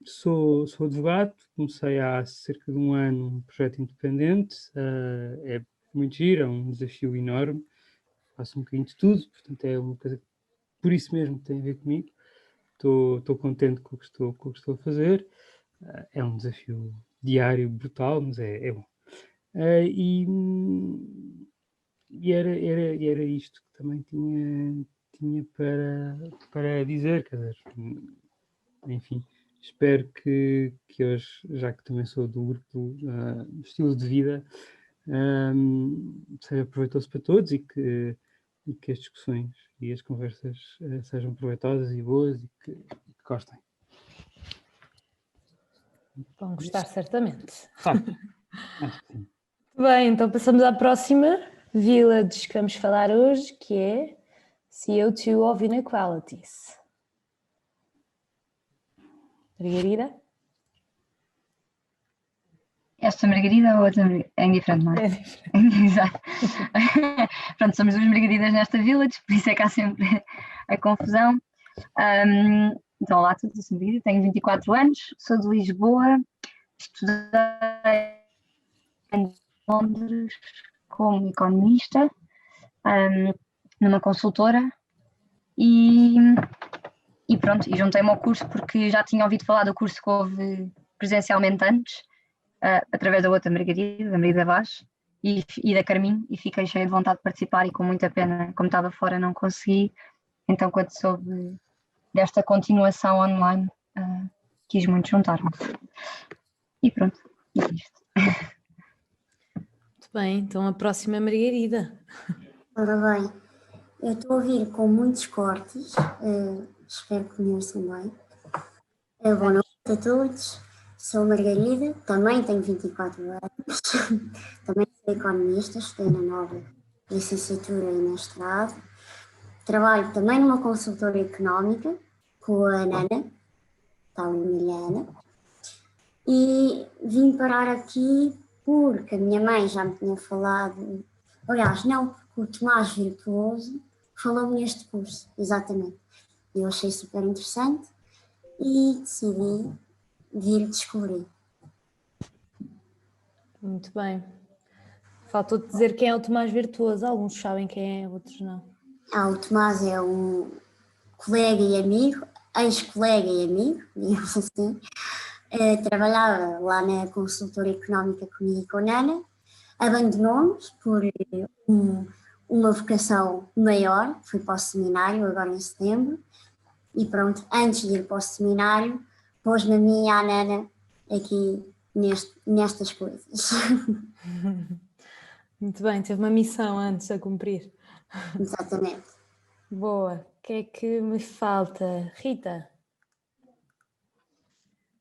Sou advogado, comecei há cerca de um ano um projeto independente, é muito giro, é um desafio enorme, faço um bocadinho de tudo, portanto é uma coisa que por isso mesmo tem a ver comigo. Estou contente com o que estou a fazer, é um desafio diário brutal, mas é bom. Era isto que também tinha para dizer, quer dizer, enfim, espero que hoje, já que também sou do grupo Estilo de Vida, seja proveitoso para todos e que as discussões e as conversas sejam proveitosas e boas e que gostem. Vão gostar certamente. Claro, acho que sim. Bem, então passamos à próxima village que vamos falar hoje, que é CO2 of Inequalities. Margarida? Esta Margarida ou outra é indiferente, não é? É diferente. Exato. Pronto, somos duas Margaridas nesta village, por isso é que há sempre a confusão. Então, olá a todos, eu sou Margarida, tenho 24 anos, sou de Lisboa, estudei em Londres como economista, numa consultora e pronto, e juntei-me ao curso porque já tinha ouvido falar do curso que houve presencialmente antes, através da outra Margarida, da Margarida Vaz e da Carminho, e fiquei cheia de vontade de participar e com muita pena, como estava fora, não consegui. Então, quando soube desta continuação online, quis muito juntar-me. E pronto, é isto. Muito bem, então a próxima é Margarida. Ora bem, eu estou a ouvir com muitos cortes, espero que me ouçam bem. Boa noite a todos, sou Margarida, também tenho 24 anos, também sou economista, estudei na nova licenciatura e mestrado. Trabalho também numa consultora económica com a Nana, está a minha Ana, e vim parar aqui porque a minha mãe já me tinha falado, aliás, não, porque o Tomás Virtuoso falou-me neste curso, exatamente. Eu achei super interessante e decidi vir descobrir. Muito bem. Faltou-te dizer quem é o Tomás Virtuoso. Alguns sabem quem é, outros não. O Tomás é um colega e amigo, ex-colega e amigo, digamos assim. Trabalhava lá na consultora económica comigo e com a Nana, abandonou-nos por uma vocação maior, fui para o seminário agora em setembro, e pronto, antes de ir para o seminário, pôs-me a mim e à Nana aqui nestas coisas. Muito bem, teve uma missão antes a cumprir. Exatamente. Boa. O que é que me falta? Rita?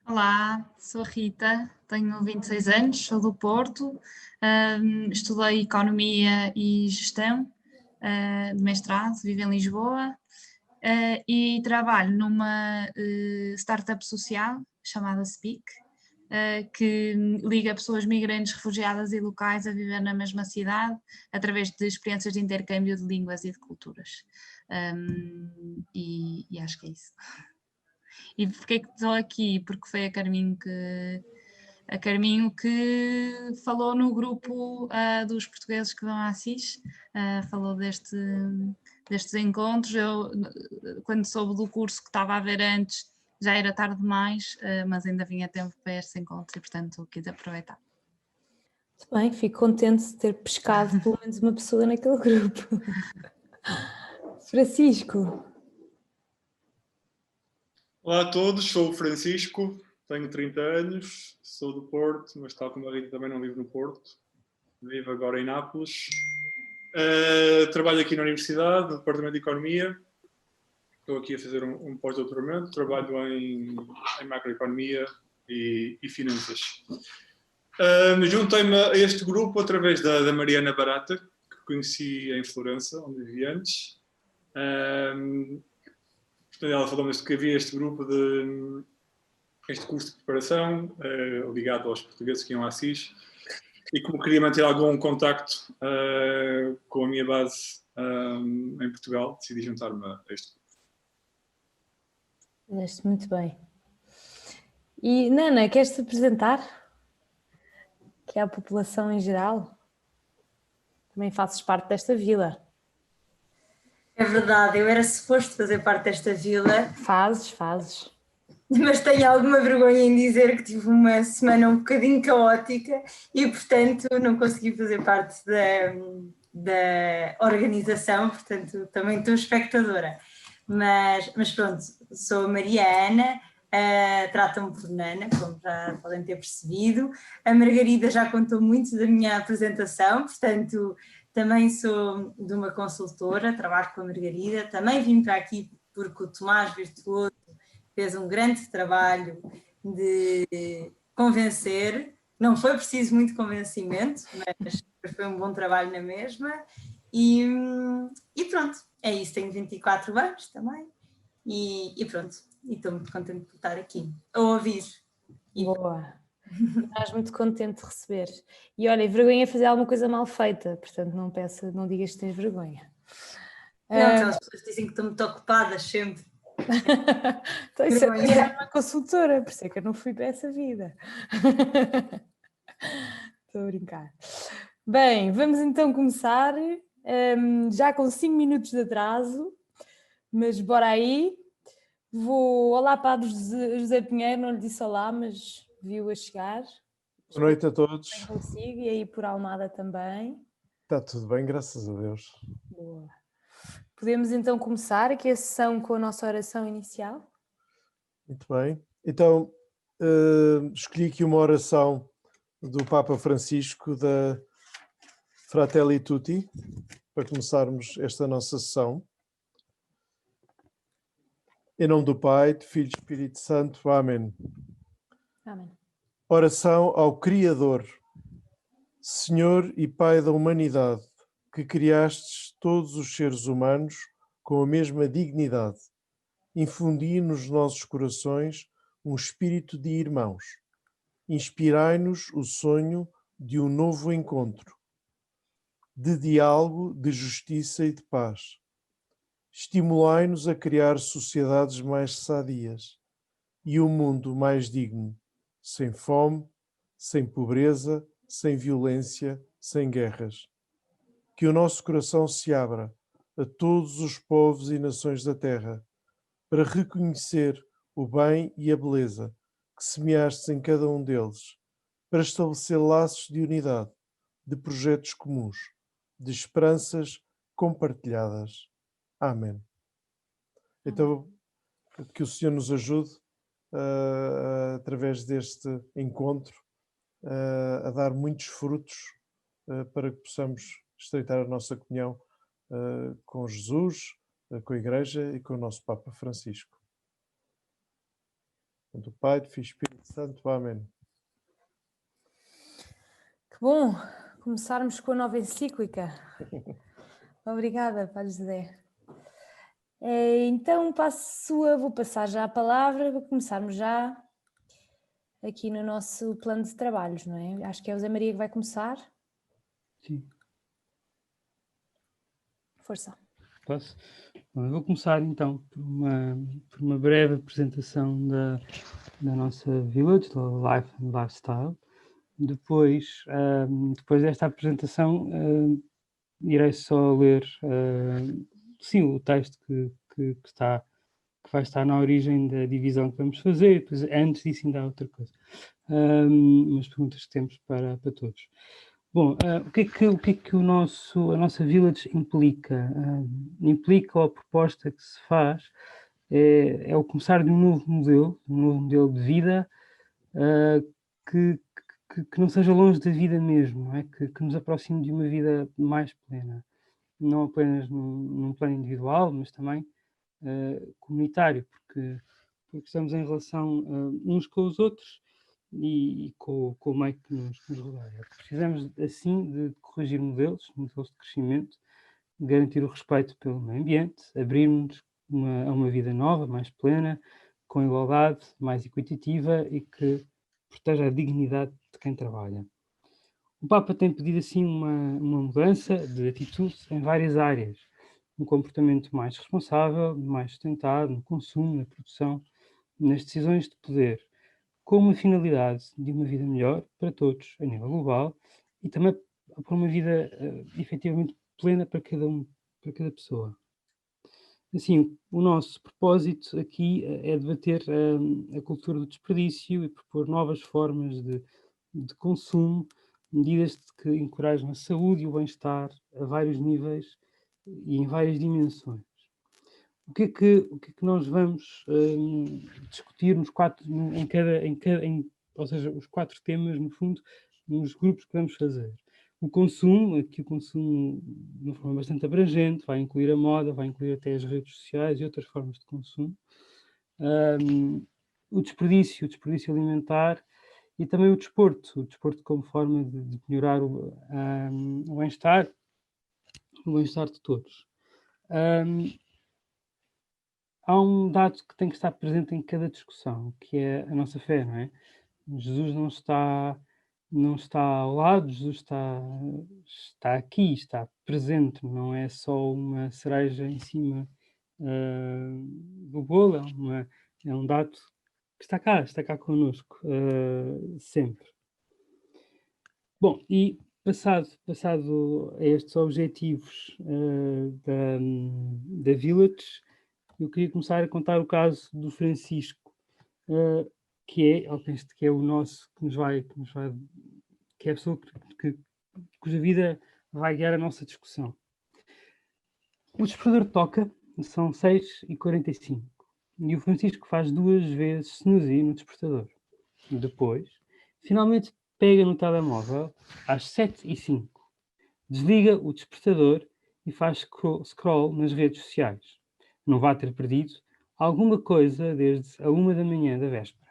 Olá, sou a Rita, tenho 26 anos, sou do Porto, estudei Economia e Gestão de mestrado, vivo em Lisboa e trabalho numa startup social chamada Speak, que liga pessoas migrantes, refugiadas e locais a viver na mesma cidade através de experiências de intercâmbio de línguas e de culturas. E acho que é isso. E porquê que estou aqui? Porque foi a Carminho que falou no grupo dos portugueses que vão à Assis, falou destes encontros. Eu, quando soube do curso que estava a haver antes, já era tarde demais, mas ainda vinha tempo para estes encontros e, portanto, quis aproveitar. Muito bem, fico contente de ter pescado pelo menos uma pessoa naquele grupo. Francisco. Olá a todos, sou o Francisco, tenho 30 anos, sou do Porto, mas tal como a Rita também não vivo no Porto, vivo agora em Nápoles. Trabalho aqui na Universidade, no Departamento de Economia, estou aqui a fazer um pós-doutoramento, trabalho em macroeconomia e finanças. Juntei-me a este grupo através da Mariana Barata, que conheci em Florença, onde vivi antes. Portanto, ela falou-me que havia este grupo este curso de preparação ligado aos portugueses que iam a Assis, e como queria manter algum contacto com a minha base em Portugal, decidi juntar-me a este grupo. Fizeste muito bem. E Nana, queres-te apresentar? Que é a população em geral? Também fazes parte desta vila. É verdade, eu era suposto fazer parte desta vila, Fazes. mas tenho alguma vergonha em dizer que tive uma semana um bocadinho caótica e, portanto, não consegui fazer parte da organização, portanto, também estou espectadora. Mas pronto, sou a Maria Ana, tratam-me por Nana, como já podem ter percebido. A Margarida já contou muito da minha apresentação, portanto, também sou de uma consultora, trabalho com a Margarida. Também vim para aqui porque o Tomás Virtuoso fez um grande trabalho de convencer. Não foi preciso muito convencimento, mas foi um bom trabalho na mesma. E pronto, é isso. Tenho 24 anos também. E pronto, e estou muito contente por estar aqui a ouvir. Boa. Estás muito contente de receber. E olha, vergonha é fazer alguma coisa mal feita, portanto não digas que tens vergonha. Não, aquelas pessoas dizem que estão muito ocupadas sempre. Então isso é uma consultora, por isso é que eu não fui para essa vida. Estou a brincar. Bem, vamos então começar, já com 5 minutos de atraso, mas bora aí. Olá, Padre José Pinheiro, não lhe disse olá, mas viu a chegar. Boa noite a todos. Bem consigo, e aí por Almada também. Está tudo bem, graças a Deus. Boa. Podemos então começar aqui a sessão com a nossa oração inicial? Muito bem. Então, escolhi aqui uma oração do Papa Francisco da Fratelli Tutti, para começarmos esta nossa sessão. Em nome do Pai, do Filho e do Espírito Santo. Amém. Amém. Oração ao Criador. Senhor e Pai da humanidade, que criastes todos os seres humanos com a mesma dignidade, infundi nos nossos corações um espírito de irmãos. Inspirai-nos o sonho de um novo encontro, de diálogo, de justiça e de paz. Estimulai-nos a criar sociedades mais sadias e um mundo mais digno, sem fome, sem pobreza, sem violência, sem guerras. Que o nosso coração se abra a todos os povos e nações da terra, para reconhecer o bem e a beleza que semeastes em cada um deles, para estabelecer laços de unidade, de projetos comuns, de esperanças compartilhadas. Amém. Então, que o Senhor nos ajude, através deste encontro, a dar muitos frutos para que possamos estreitar a nossa comunhão com Jesus, com a Igreja e com o nosso Papa Francisco. Do Pai, do Filho e do Espírito Santo. Amém. Que bom começarmos com a nova encíclica. Obrigada, Padre José. Então vou passar já a palavra para começarmos já aqui no nosso plano de trabalhos, não é? Acho que é o Zé Maria que vai começar. Sim. Força. Posso? Bom, eu vou começar então por uma breve apresentação da nossa village, da Life and Lifestyle. Depois desta apresentação, irei só ler sim, o texto que vai estar na origem da divisão que vamos fazer. Depois, antes disso, ainda há outra coisa. Umas perguntas que temos para todos. Bom, o que é que a nossa village implica? Implica, ou a proposta que se faz é o começar de um novo modelo de vida que não seja longe da vida mesmo, não é? Que nos aproxime de uma vida mais plena. Não apenas num plano individual, mas também comunitário, porque estamos em relação uns com os outros e com o meio que nos rodeia. Precisamos, assim, de corrigir modelos de crescimento, de garantir o respeito pelo meio ambiente, abrirmos a uma vida nova, mais plena, com igualdade, mais equitativa e que proteja a dignidade de quem trabalha. O Papa tem pedido, assim, uma mudança de atitude em várias áreas. Um comportamento mais responsável, mais sustentado no consumo, na produção, nas decisões de poder. com uma finalidade de uma vida melhor para todos, a nível global, e também para uma vida efetivamente plena para para cada pessoa. Assim, o nosso propósito aqui é debater a cultura do desperdício e propor novas formas de consumo, medidas que encorajam a saúde e o bem-estar a vários níveis e em várias dimensões. O que é que nós vamos discutir ou seja, os 4 temas, no fundo, nos grupos que vamos fazer? O consumo, aqui o consumo de uma forma bastante abrangente, vai incluir a moda, vai incluir até as redes sociais e outras formas de consumo. O desperdício alimentar e também o desporto como forma de melhorar o bem-estar de todos. Há um dado que tem que estar presente em cada discussão, que é a nossa fé, não é? Jesus não está ao lado, Jesus está aqui, está presente, não é só uma cereja em cima do bolo, é um dado que está cá connosco, sempre. Bom, e passado a estes objetivos da Village, eu queria começar a contar o caso do Francisco, que é o nosso, que é a pessoa cuja vida vai guiar a nossa discussão. O despertador toca, são 6h45, e o Francisco faz 2 vezes snooze no despertador. Depois, finalmente pega no telemóvel às 7h05, desliga o despertador e faz scroll nas redes sociais. Não vai ter perdido alguma coisa desde a 1 da manhã da véspera.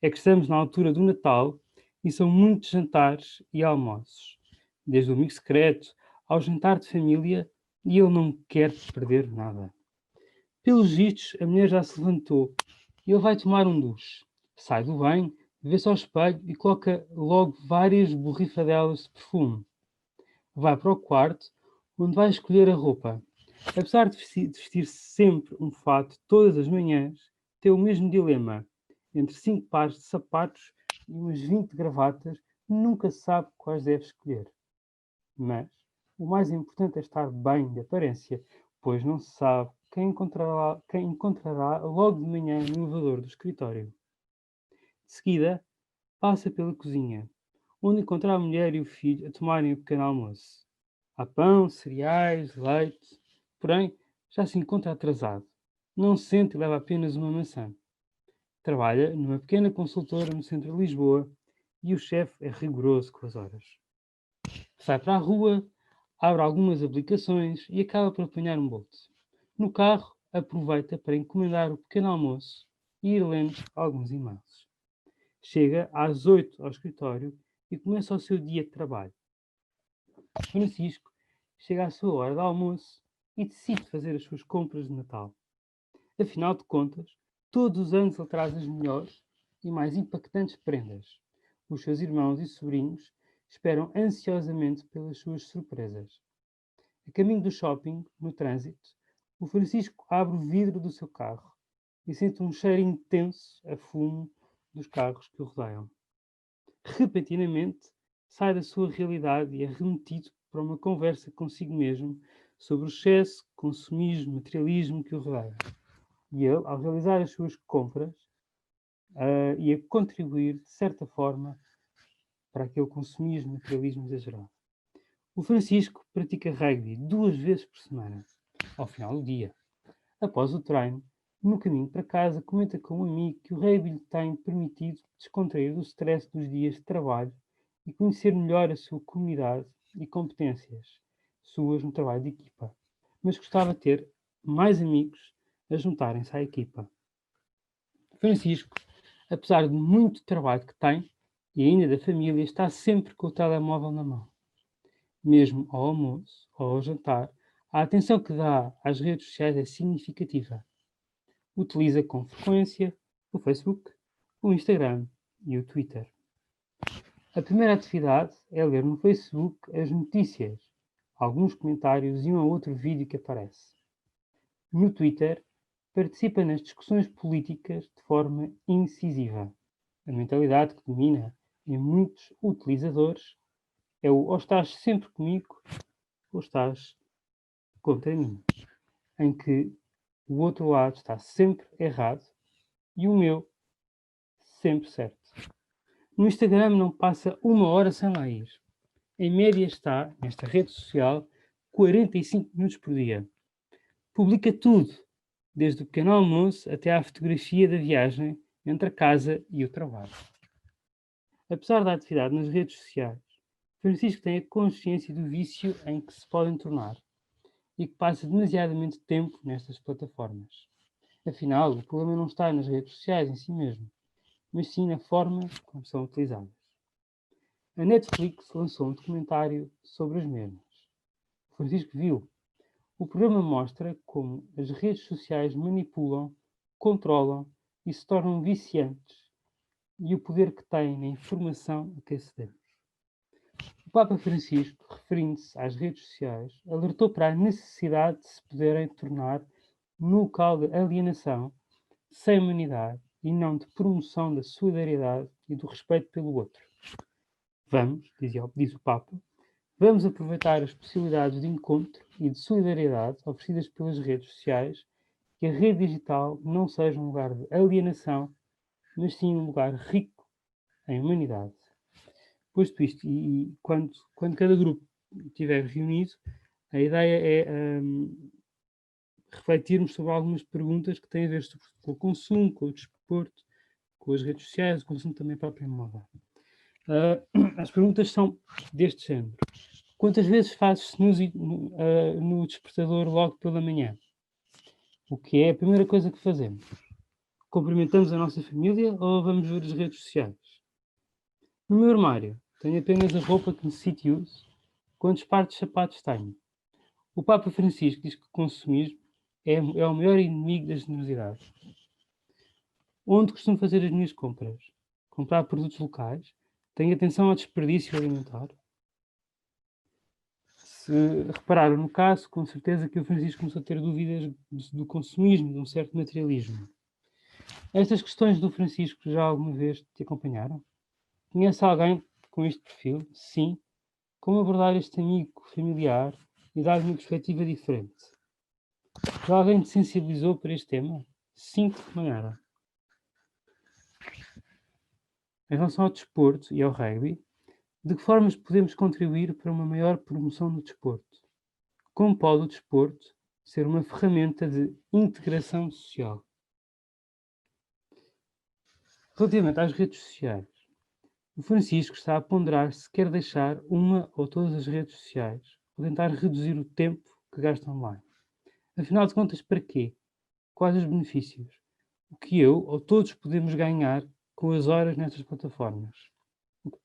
É que estamos na altura do Natal e são muitos jantares e almoços, desde o amigo secreto ao jantar de família, e ele não quer perder nada. Pelos vistos, a mulher já se levantou e ele vai tomar um duche. Sai do banho, vê-se ao espelho e coloca logo várias borrifadelas de perfume. Vai para o quarto, onde vai escolher a roupa. Apesar de vestir sempre um fato todas as manhãs, tem o mesmo dilema. Entre 5 pares de sapatos e umas 20 gravatas, nunca sabe quais deve escolher. Mas o mais importante é estar bem de aparência, pois não se sabe quem encontrará logo de manhã no elevador do escritório. De seguida, passa pela cozinha, onde encontra a mulher e o filho a tomarem o pequeno almoço. Há pão, cereais, leite, porém já se encontra atrasado. Não se sente e leva apenas uma maçã. Trabalha numa pequena consultora no centro de Lisboa e o chefe é rigoroso com as horas. Sai para a rua, abre algumas aplicações e acaba por apanhar um Bolt. No carro, aproveita para encomendar o pequeno almoço e ir lendo alguns e-mails. Chega às 8 ao escritório e começa o seu dia de trabalho. Francisco chega à sua hora de almoço e decide fazer as suas compras de Natal. Afinal de contas, todos os anos ele traz as melhores e mais impactantes prendas. Os seus irmãos e sobrinhos esperam ansiosamente pelas suas surpresas. A caminho do shopping, no trânsito, o Francisco abre o vidro do seu carro e sente um cheiro intenso a fumo dos carros que o rodeiam. Repentinamente, sai da sua realidade e é remetido para uma conversa consigo mesmo sobre o excesso, consumismo, materialismo que o rodeia. E ele, ao realizar as suas compras, ia contribuir, de certa forma, para aquele consumismo, materialismo exagerado. O Francisco pratica rugby 2 vezes por semana, ao final do dia. Após o treino, no caminho para casa, comenta com um amigo que o rugby lhe tem permitido descontrair do stress dos dias de trabalho e conhecer melhor a sua comunidade e competências suas no trabalho de equipa, mas gostava de ter mais amigos a juntarem-se à equipa. Francisco, apesar de muito trabalho que tem e ainda da família, está sempre com o telemóvel na mão. Mesmo ao almoço ou ao jantar, a atenção que dá às redes sociais é significativa. Utiliza com frequência o Facebook, o Instagram e o Twitter. A primeira atividade é ler no Facebook as notícias, alguns comentários e um ou outro vídeo que aparece. No Twitter, participa nas discussões políticas de forma incisiva. a mentalidade que domina em muitos utilizadores é o ou estás sempre comigo ou estás contra mim, em que o outro lado está sempre errado e o meu sempre certo. No Instagram não passa uma hora sem lá ir. Em média está, nesta rede social, 45 minutos por dia. Publica tudo, desde o pequeno almoço até à fotografia da viagem entre a casa e o trabalho. Apesar da atividade nas redes sociais, Francisco tem a consciência do vício em que se podem tornar e que passa demasiadamente tempo nestas plataformas. Afinal, o problema não está nas redes sociais em si mesmo, mas sim na forma como são utilizadas. A Netflix lançou um documentário sobre as mesmas. Francisco viu. O programa mostra como as redes sociais manipulam, controlam e se tornam viciantes e o poder que têm na informação a que acedemos. O Papa Francisco, referindo-se às redes sociais, alertou para a necessidade de se poderem tornar um local de alienação, sem humanidade e não de promoção da solidariedade e do respeito pelo outro. Vamos, diz o Papa, vamos aproveitar as possibilidades de encontro e de solidariedade oferecidas pelas redes sociais, que a rede digital não seja um lugar de alienação, mas sim um lugar rico em humanidade. Posto isto, e quando cada grupo estiver reunido, a ideia é refletirmos sobre algumas perguntas que têm a ver com o consumo, com o desporto, com as redes sociais, o consumo também próprio móvel. As perguntas são deste género. Quantas vezes fazes snooze no despertador logo pela manhã? O que é a primeira coisa que fazemos? Cumprimentamos a nossa família ou vamos ver as redes sociais? No meu armário, tenho apenas a roupa que necessito e uso. Quantos pares de sapatos tenho? O Papa Francisco diz que o consumismo é o maior inimigo da generosidade. Onde costumo fazer as minhas compras? Comprar produtos locais? Tenho atenção ao desperdício alimentar? Se repararam no caso, com certeza que o Francisco começou a ter dúvidas do consumismo, de um certo materialismo. Estas questões do Francisco já alguma vez te acompanharam? Conhece alguém com este perfil? Sim. Como abordar este amigo familiar e dar-lhe uma perspectiva diferente? Já alguém te sensibilizou para este tema? Sim, de que maneira? Em relação ao desporto e ao rugby, de que formas podemos contribuir para uma maior promoção do desporto? Como pode o desporto ser uma ferramenta de integração social? Relativamente às redes sociais, o Francisco está a ponderar se quer deixar uma ou todas as redes sociais ou tentar reduzir o tempo que gasta online. Afinal de contas, para quê? Quais os benefícios? O que eu ou todos podemos ganhar com as horas nestas plataformas?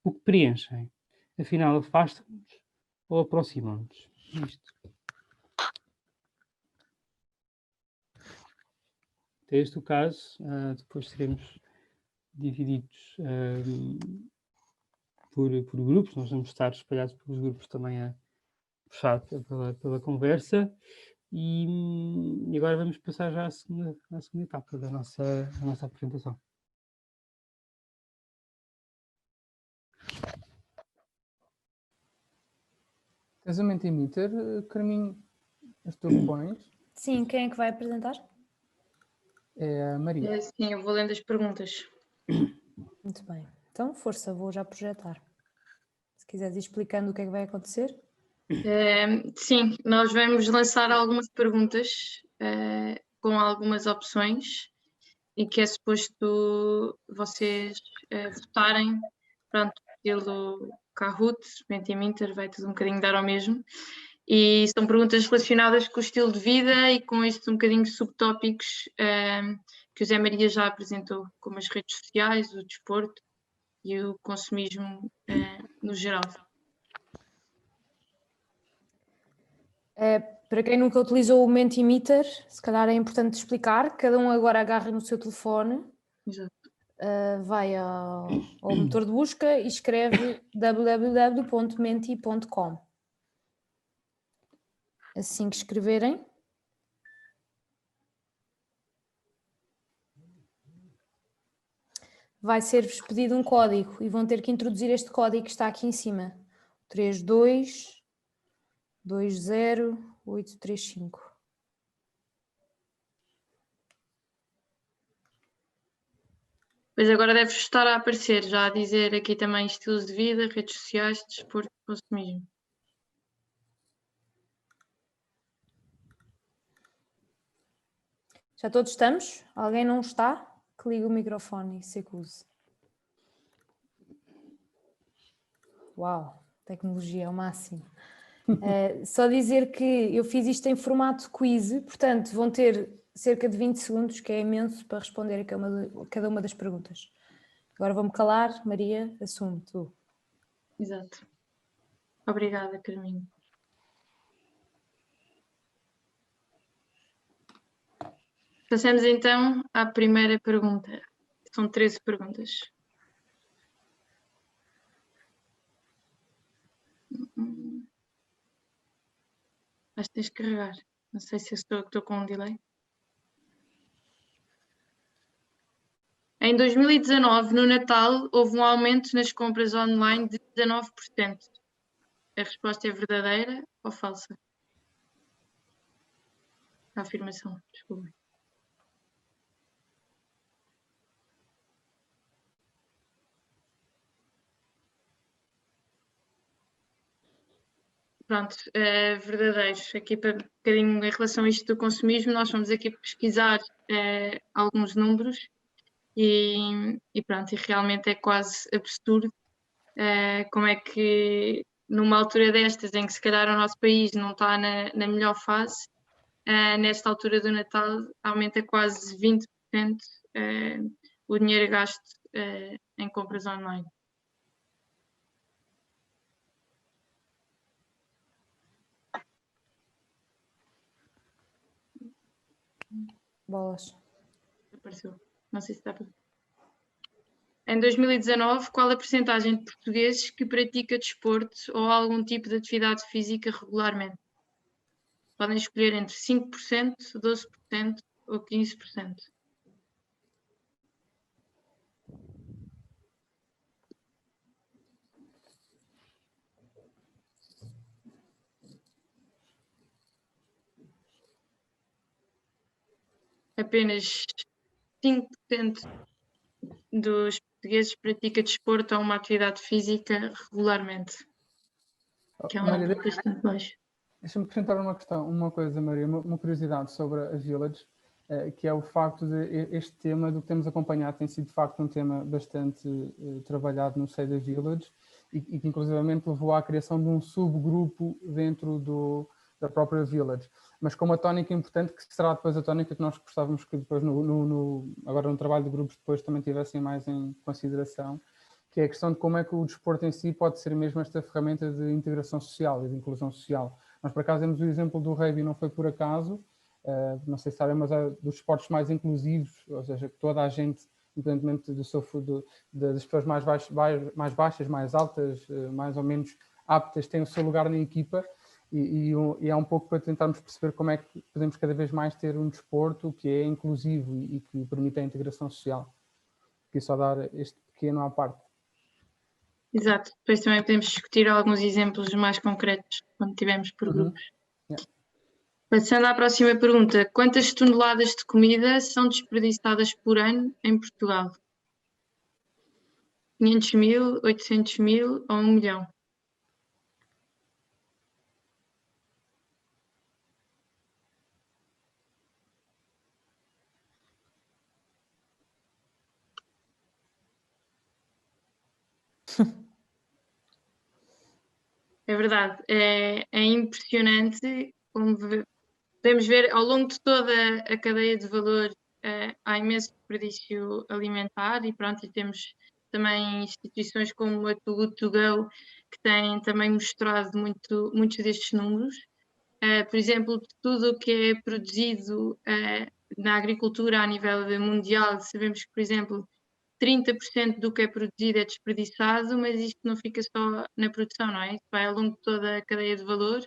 O que preenchem? Afinal, afastam-nos ou aproximam-nos? Isto. Até este o caso, depois seremos divididos por grupos, nós vamos estar espalhados pelos grupos também a puxar pela conversa e agora vamos passar já à segunda etapa da nossa apresentação. Tens a Mentimeter, Carminho, as tu propões? Sim, quem é que vai apresentar? É a Maria. Sim, eu vou lendo as perguntas. Muito bem. Então, força, vou já projetar. Se quiseres ir explicando o que é que vai acontecer. Sim, nós vamos lançar algumas perguntas com algumas opções e que é suposto vocês votarem, pronto, pelo Kahoot, Mentimeter, vai tudo um bocadinho dar ao mesmo. E são perguntas relacionadas com o estilo de vida e com estes um bocadinho de subtópicos que o Zé Maria já apresentou, como as redes sociais, o desporto e o consumismo no geral. Para quem nunca utilizou o Mentimeter, se calhar é importante explicar. Cada um agora agarra no seu telefone, vai ao motor de busca e escreve www.menti.com. Assim que escreverem, vai ser-vos pedido um código e vão ter que introduzir este código que está aqui em cima. 3220835. Pois agora deve estar a aparecer, já a dizer aqui também estilos de vida, redes sociais, desporto, consumismo. Já todos estamos? Alguém não está? Que ligue o microfone e se acuse. Uau, tecnologia é o máximo. Só dizer que eu fiz isto em formato quiz, portanto vão ter cerca de 20 segundos, que é imenso, para responder a cada uma das perguntas. Agora vou-me calar. Maria, assume tu. Exato. Obrigada, Carminho. Passamos então à primeira pergunta. São 13 perguntas. Mas tens que carregar. Não sei se estou com um delay. Em 2019, no Natal, houve um aumento nas compras online de 19%. A resposta é verdadeira ou falsa? A afirmação, desculpa. Pronto, verdadeiros. Aqui para um bocadinho em relação a isto do consumismo, nós fomos aqui pesquisar alguns números e pronto, e realmente é quase absurdo como é que numa altura destas em que se calhar o nosso país não está na melhor fase, nesta altura do Natal aumenta quase 20% o dinheiro gasto em compras online. Bolas. Apareceu. Não sei se está para... Em 2019, qual a percentagem de portugueses que pratica desporto ou algum tipo de atividade física regularmente? Podem escolher entre 5%, 12% ou 15%. Apenas 5% dos portugueses pratica desporto ou uma atividade física regularmente, que é um número bastante baixo. Deixa-me acrescentar uma coisa, Maria, uma curiosidade sobre a Village, que é o facto de este tema do que temos acompanhado tem sido de facto um tema bastante trabalhado no seio da Village e que inclusivamente levou à criação de um subgrupo dentro da própria Village, mas com uma tónica importante que será depois a tónica que nós gostávamos que depois agora no trabalho de grupos depois também tivessem mais em consideração, que é a questão de como é que o desporto em si pode ser mesmo esta ferramenta de integração social e de inclusão social. Nós, por acaso, temos o exemplo do rugby, não foi por acaso, não sei se sabem, mas é dos esportes mais inclusivos, ou seja, que toda a gente, independentemente das pessoas mais baixas, mais altas, mais ou menos aptas, têm o seu lugar na equipa e é um pouco para tentarmos perceber como é que podemos cada vez mais ter um desporto que é inclusivo e que permite a integração social. Queria só dar este pequeno à parte. Exato, depois também podemos discutir alguns exemplos mais concretos quando tivermos por grupos. Yeah. Passando à próxima pergunta, quantas toneladas de comida são desperdiçadas por ano em Portugal? 500 mil, 800 mil ou 1 milhão? É verdade, é impressionante como podemos ver ao longo de toda a cadeia de valor há imenso desperdício alimentar e pronto, e temos também instituições como a Too Good To Go que têm também mostrado muitos destes números. Por exemplo, de tudo o que é produzido na agricultura a nível mundial, sabemos que, por exemplo, 30% do que é produzido é desperdiçado, mas isto não fica só na produção, não é? Isto vai ao longo de toda a cadeia de valor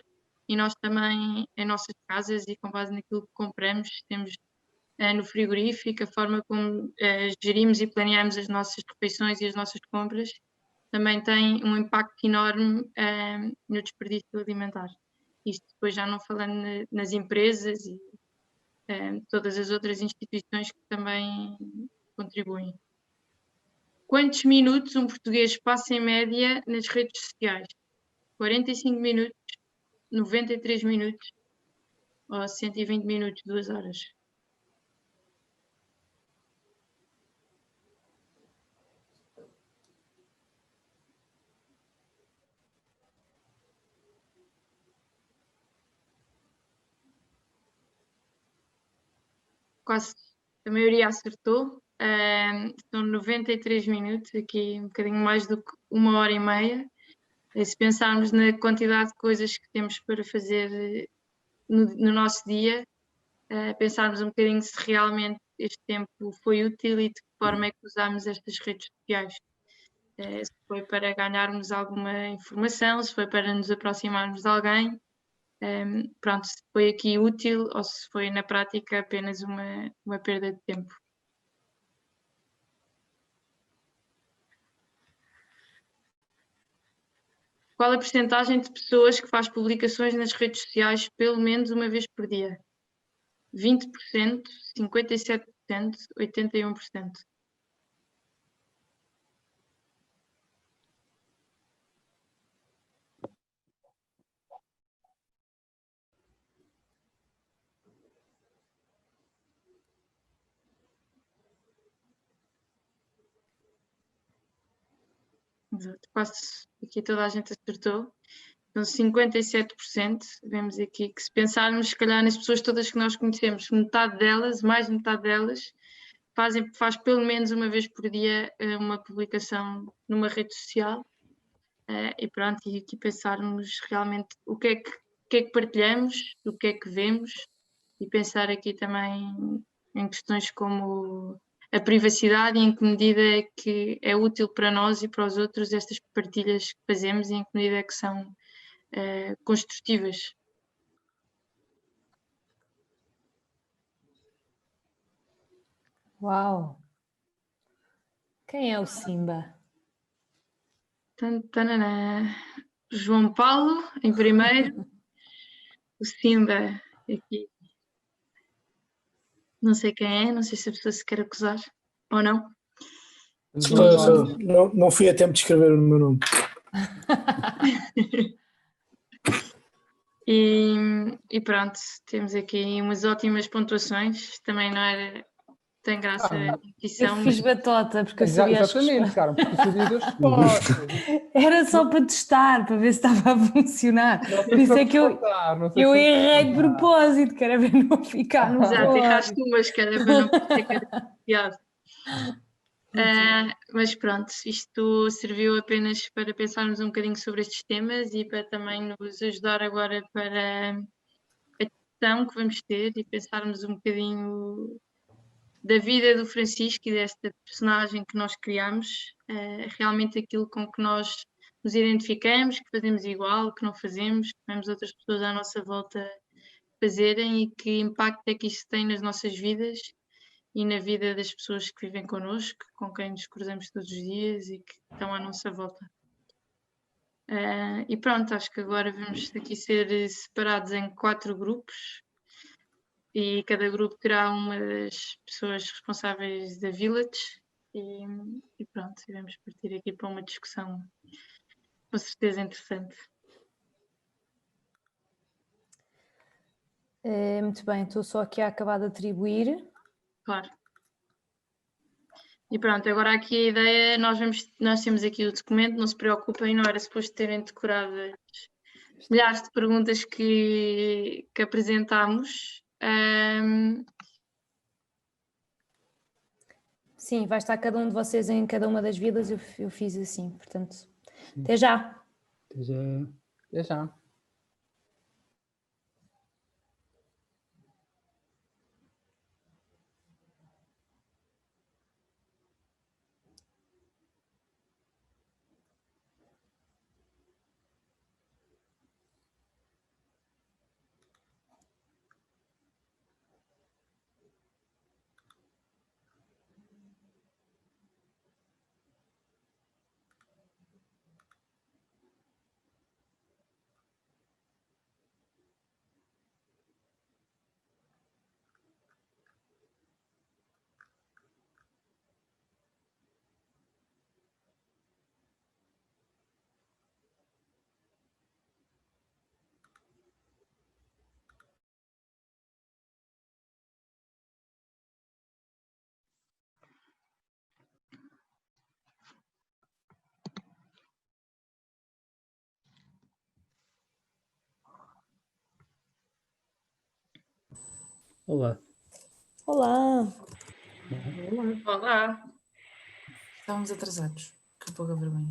e nós também, em nossas casas e com base naquilo que compramos, temos no frigorífico, a forma como gerimos e planeamos as nossas refeições e as nossas compras, também tem um impacto enorme no desperdício alimentar. Isto depois já não falando nas empresas e todas as outras instituições que também contribuem. Quantos minutos um português passa em média nas redes sociais? 45 minutos, 93 minutos ou 120 minutos, 2 horas? Quase a maioria acertou. São 93 minutos, aqui um bocadinho mais do que 1h30. Se pensarmos na quantidade de coisas que temos para fazer no nosso dia, pensarmos um bocadinho se realmente este tempo foi útil e de que forma é que usámos estas redes sociais. Se foi para ganharmos alguma informação, se foi para nos aproximarmos de alguém, pronto, se foi aqui útil ou se foi na prática apenas uma perda de tempo. Qual a percentagem de pessoas que faz publicações nas redes sociais pelo menos uma vez por dia? 20%, 57%, 81%. Exato, quase aqui toda a gente acertou. Então, 57%, vemos aqui que se pensarmos, se calhar, nas pessoas todas que nós conhecemos, metade delas, mais de metade delas, faz pelo menos uma vez por dia uma publicação numa rede social. E pronto, e aqui pensarmos realmente o que é que partilhamos, o que é que vemos, e pensar aqui também em questões como a privacidade e em que medida é que é útil para nós e para os outros estas partilhas que fazemos e em que medida é que são construtivas. Uau! Quem é o Simba? Tantanana. João Paulo, em primeiro. O Simba, aqui. Não sei quem é, não sei se a pessoa se quer acusar ou não. Não fui a tempo de escrever o meu nome. E pronto, temos aqui umas ótimas pontuações. Também não era. Tem graça a Eu fiz batota porque eu sabia as Exatamente, cara, porque eu sabia das respostas. Era só para testar, para ver se estava a funcionar. Por isso é que eu errei de propósito, que era para não ficar no Exato, código. erraste umas, que era para não ter piada. Mas pronto, isto serviu apenas para pensarmos um bocadinho sobre estes temas e para também nos ajudar agora para a discussão que vamos ter e pensarmos um bocadinho da vida do Francisco e desta personagem que nós criamos, realmente aquilo com que nós nos identificamos, que fazemos igual, que não fazemos, que vemos outras pessoas à nossa volta fazerem e que impacto é que isso tem nas nossas vidas e na vida das pessoas que vivem connosco, com quem nos cruzamos todos os dias e que estão à nossa volta. E pronto, acho que agora vamos aqui ser separados em 4 grupos e cada grupo terá uma das pessoas responsáveis da Village e pronto, vamos partir aqui para uma discussão com certeza interessante. Muito bem, estou só aqui a acabar de atribuir. Claro. E pronto, agora aqui a ideia, nós temos aqui o documento, não se preocupem, não era suposto terem decorado as milhares de perguntas que apresentámos. Sim, vai estar cada um de vocês em cada uma das vilas, eu fiz assim, portanto, até já. Até já. Até já. Olá. Olá. Olá. Estávamos atrasados. Que pouca vergonha.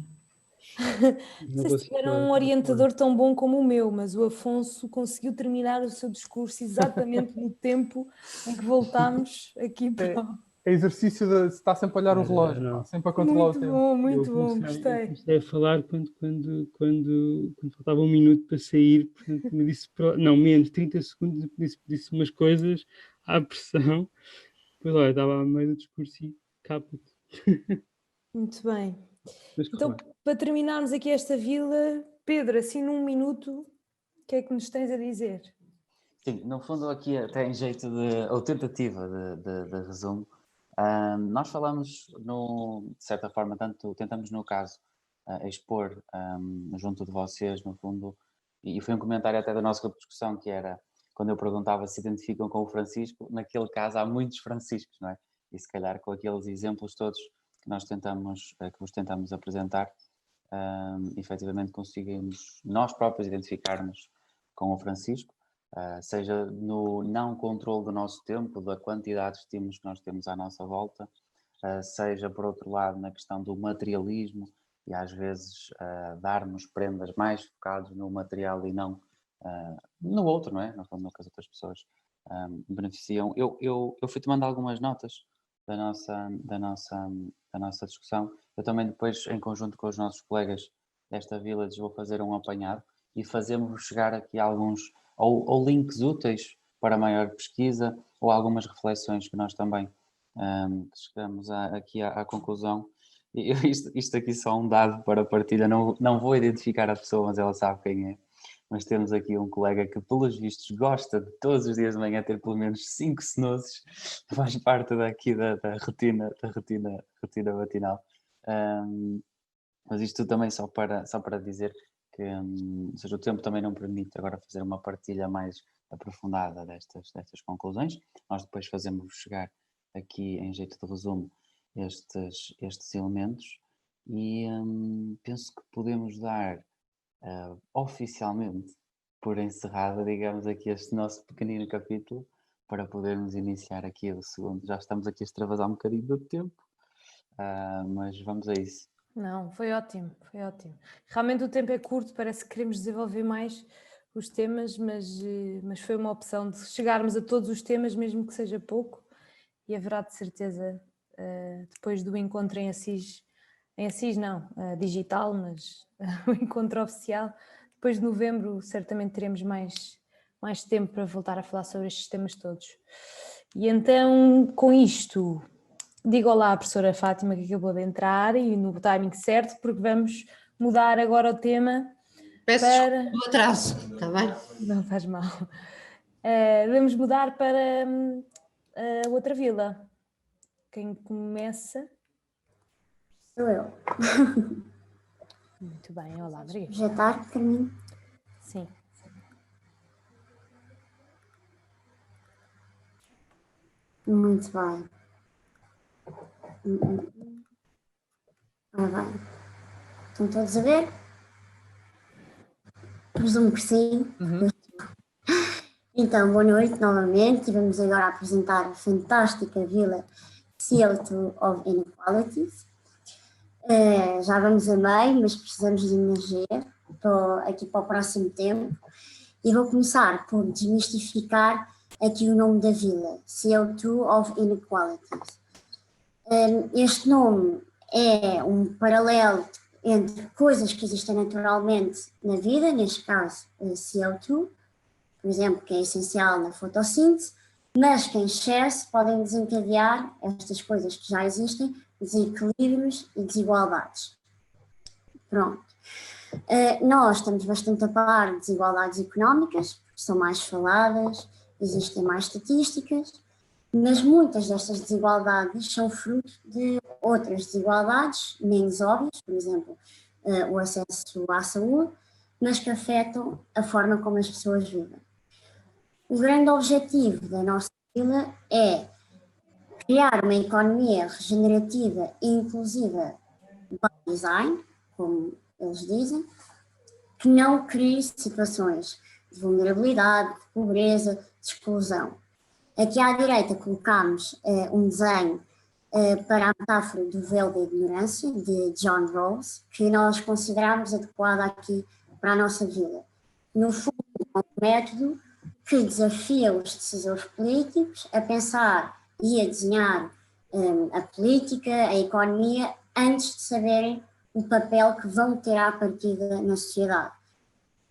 Não Vocês consigo tiveram falar. um orientador tão bom como o meu, mas o Afonso conseguiu terminar o seu discurso exatamente no tempo em que voltámos aqui para... É exercício de estar sempre a olhar o relógio, Não. sempre a controlar Muito o tempo. bom, Eu muito bom, eu gostei. comecei a falar quando faltava um minuto para sair, portanto, me disse, não, menos, 30 segundos, disse umas coisas à pressão, depois, olha, estava a meio do discurso e caput. Muito bem. Mas Então, correu bem. para terminarmos aqui esta vila, Pedro, assim num minuto, o que é que nos tens a dizer? Sim, no fundo aqui até em jeito de, ou tentativa de resumo, nós falamos, de certa forma, tanto tentamos no caso expor junto de vocês, no fundo, e foi um comentário até do nosso grupo de discussão que era, quando eu perguntava se identificam com o Francisco, naquele caso há muitos Franciscos, não é? E se calhar com aqueles exemplos todos que nós tentamos, que vos tentamos apresentar, efetivamente conseguimos nós próprios identificar-nos com o Francisco, seja no não controle do nosso tempo, da quantidade de estímulos que nós temos à nossa volta, seja por outro lado na questão do materialismo e às vezes darmos prendas mais focados no material e não no outro, não é? No fundo, no que as outras pessoas beneficiam. Eu fui tomando algumas notas da nossa discussão. Eu também depois, em conjunto com os nossos colegas desta Village, vou fazer um apanhado e fazemos chegar aqui alguns ou links úteis para maior pesquisa ou algumas reflexões que nós também chegamos aqui à conclusão. E isto aqui só um dado para partilha, não vou identificar a pessoa, mas ela sabe quem é. Mas temos aqui um colega que, pelos vistos, gosta de todos os dias de manhã ter pelo menos 5 snooze, faz parte daqui da rotina matinal. Mas isto também só para dizer que, ou seja, o tempo também não permite agora fazer uma partilha mais aprofundada destas conclusões. Nós depois fazemos chegar aqui, em jeito de resumo, estes elementos e penso que podemos dar oficialmente por encerrado, digamos, aqui este nosso pequenino capítulo para podermos iniciar aqui o segundo. Já estamos aqui a extravasar um bocadinho do tempo, mas vamos a isso. Não, foi ótimo, foi ótimo. Realmente o tempo é curto, parece que queremos desenvolver mais os temas, mas foi uma opção de chegarmos a todos os temas, mesmo que seja pouco, e haverá de certeza, depois do encontro em Assis não, digital, mas o encontro oficial, depois de novembro certamente teremos mais tempo para voltar a falar sobre estes temas todos. E então, com isto, digo olá à professora Fátima que acabou de entrar e no timing certo, porque vamos mudar agora o tema. Peço desculpa do atraso, está bem? Não faz mal. Vamos mudar para a outra vila. Quem começa? Sou eu. Muito bem, olá, Maria. Já está para mim? Sim. Muito bem. Ora bem. Estão todos a ver? Presumo que sim. Então, boa noite novamente e vamos agora apresentar a fantástica vila CO2 of Inequalities. Já vamos a meio, mas precisamos de energia aqui para o próximo tempo e vou começar por desmistificar aqui o nome da vila, CO2 of Inequalities. Este nome é um paralelo entre coisas que existem naturalmente na vida, neste caso CO2, por exemplo, que é essencial na fotossíntese, mas que em excesso podem desencadear estas coisas que já existem, desequilíbrios e desigualdades. Pronto. Nós estamos bastante a par de desigualdades económicas, porque são mais faladas, existem mais estatísticas, mas muitas destas desigualdades são fruto de outras desigualdades menos óbvias, por exemplo, o acesso à saúde, mas que afetam a forma como as pessoas vivem. O grande objetivo da nossa vila é criar uma economia regenerativa e inclusiva by design, como eles dizem, que não crie situações de vulnerabilidade, de pobreza, de exclusão. Aqui à direita colocamos um desenho para a metáfora do véu da ignorância, de John Rawls, que nós consideramos adequada aqui para a nossa vida. No fundo, é um método que desafia os decisores políticos a pensar e a desenhar a política, a economia, antes de saberem o papel que vão ter à partida na sociedade.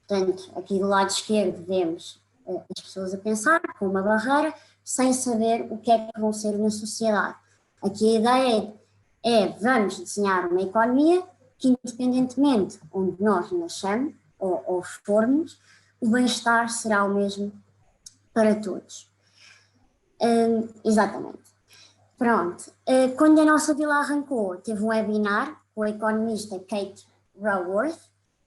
Portanto, aqui do lado esquerdo vemos as pessoas a pensar com uma barreira, sem saber o que é que vão ser na sociedade. Aqui a ideia é vamos desenhar uma economia que, independentemente onde nós nascemos ou formos, o bem-estar será o mesmo para todos. Exatamente. Pronto. Quando a nossa vila arrancou, teve um webinar com a economista Kate Raworth,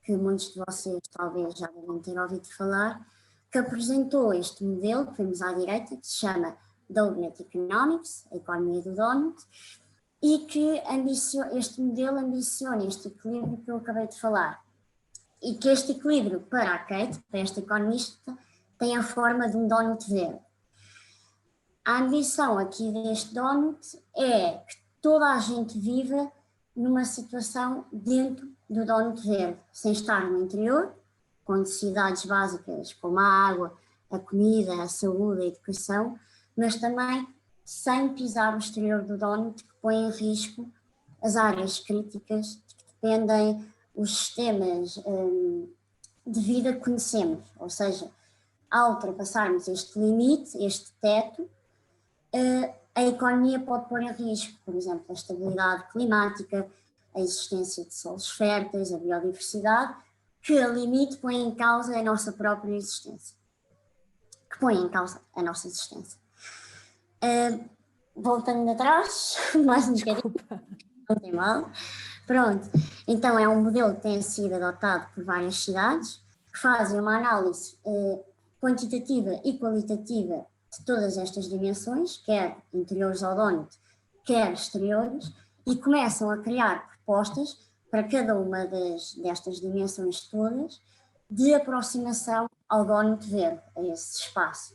que muitos de vocês talvez já devem ter ouvido falar, que apresentou este modelo que vemos à direita, que se chama Donut Economics, a economia do donut, e que este modelo ambiciona este equilíbrio que eu acabei de falar. E que este equilíbrio, para a Kate, para esta economista, tem a forma de um donut verde. A ambição aqui deste donut é que toda a gente viva numa situação dentro do donut verde, sem estar no interior, com necessidades básicas como a água, a comida, a saúde, a educação, mas também sem pisar o exterior do donut, que põe em risco as áreas críticas de que dependem os sistemas de vida que conhecemos. Ou seja, ao ultrapassarmos este limite, este teto, a economia pode pôr em risco, por exemplo, a estabilidade climática, a existência de solos férteis, a biodiversidade, que a limite põe em causa a nossa própria existência. Que põe em causa a nossa existência. Voltando atrás, mais um bocadinho, não tem mal. Pronto, então é um modelo que tem sido adotado por várias cidades, que fazem uma análise quantitativa e qualitativa de todas estas dimensões, quer interiores ao donut, quer exteriores, e começam a criar propostas para cada uma destas dimensões todas de aproximação ao donut verde, a esse espaço.